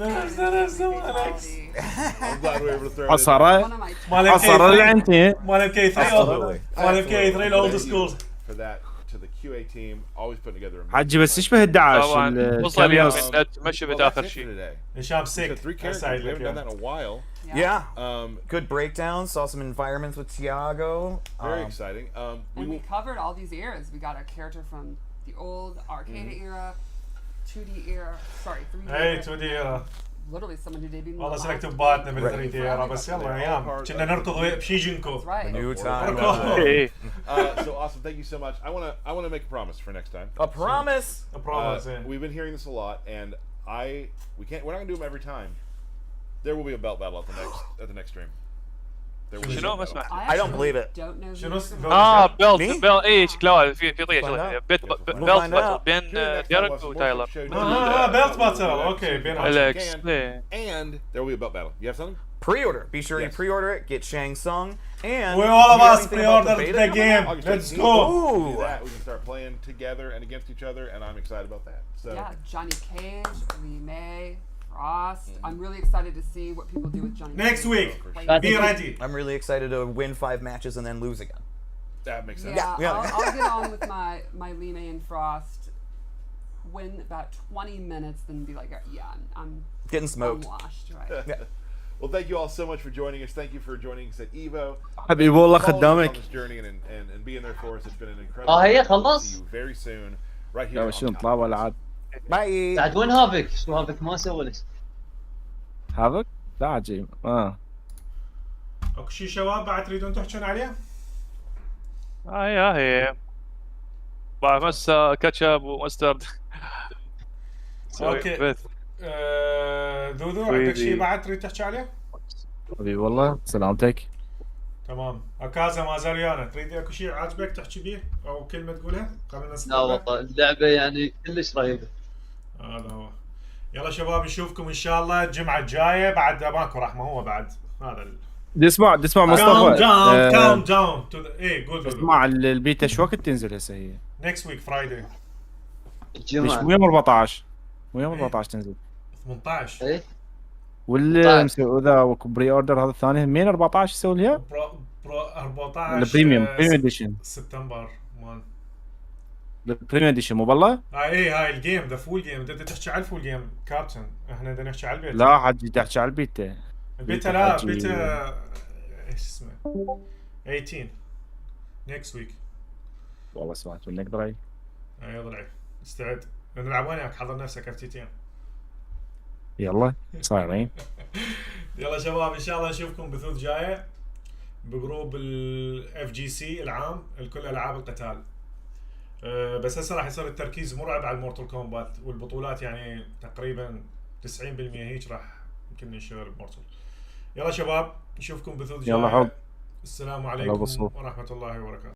glad we were able to throw it in. عصره عصره اللي عندي مال MK3 مال MK3 الاولد سكول. For that to the QA team, always putting together a حجي بس يشبه الدعاش طبعا وصل يا من مشي باخر شيء. هشام sick. Three characters. We haven't done that in a while. Yeah. Good breakdown. Saw some environments with Tiago. Very exciting. And we covered all these eras. We got a character from the old arcade era, 2D era, sorry, 3D Hey, era. 2D era. Literally someone who debuted in the والله last سلكت week. بباتنا بال 3D era بس يلا ايام كنا نركض بشيجنكو. That's right. New time. So awesome! Thank you so much. I want to make a promise for next time. A promise. A promise. We've been hearing this a lot, and we're not gonna do them every time. There will be a belt battle at the next stream. There will be a شنو belt ما battle. اسمع. I don't believe it. Don't know. شنو بيلت اي شكله في طريقه بيلت باتل بين ديريك وتايلر. بيلت باتل اوكي بين الكس. And there will be a belt battle. You have something? Pre-order. Be sure you pre-order it. Get Shang Tsung. And We all of do you have us anything about pre-ordered beta the coming game. out? August Let's 18th. go. We do that. We can start playing together and against each other, and I'm excited about that. So Yeah, Johnny Cage, Lee May, Frost. I'm really excited to see what people do with Johnny Next Cage. week. Right. Be ready. I'm really excited to win 5 matches and then lose again. that makes sense. Yeah, I'll get on with my Lee May and Frost. Win about 20 minutes, then be like, yeah, I'm Getting smoked. I'm washed, right? Well, thank you all so much for joining us. Thank you for joining us at Evo. حبيبي والله Follow us on خدامك. this journey and being there for us. It's been an incredible. هي See خلص. you very soon, right here. لا on شنو Combat طلع ولا Kast. عاد. Bye. بعد وين هافك؟ شو هافك ما سوى لك؟ هذاك لا عجيب اكو شي شباب بعد تريدون تحكون عليه؟ هي بعد مسا كاتشب ومسترد. اوكي. دودو عندك شي بعد تريد تحكي عليه؟ حبيبي والله سلامتك. تمام. اكازا ما زال ويانا، تريد اكو شيء عاجبك تحكي بيه او كلمه تقولها قبل ما نسكت؟ لا والله اللعبه يعني كلش رهيبه. هذا هو. يلا شباب نشوفكم ان شاء الله الجمعه الجايه بعد ماكو رحمه هو بعد هذا بدي اسمع مصطفى. كاونت داون ايه قول اسمع البيتا شو وقت تنزل هسه هي؟ نكست ويك فرايداي. الجمعه مو يوم 14 مو يوم 14 تنزل 18 ايه واللي مسوي ذا بري اوردر هذا الثاني مين 14 يسوي لها؟ برو 14 البريميوم اديشن سبتمبر مال البريميوم اديشن مو بالله؟ هاي الجيم ذا فول جيم انت تحكي على الفول جيم كابتن احنا بدنا نحكي على البيتا. لا حجي تحكي على البيتا. البيتا لا بيتا ايش اسمه 18 نكست ويك. والله سمعت منك ضري. اي ضلعي استعد نلعب وياك حضر نفسك كرتيتين. يلا صايرين. يلا شباب ان شاء الله نشوفكم بثوث جايه بجروب الاف جي سي العام الكل العاب القتال. بس هسه راح يصير التركيز مرعب على المورتال كومبات والبطولات يعني تقريبا 90% هيك راح يمكن ننشر بمورتال. يلا شباب نشوفكم بثوث جايه. يلا حب. السلام عليكم ورحمه الله وبركاته.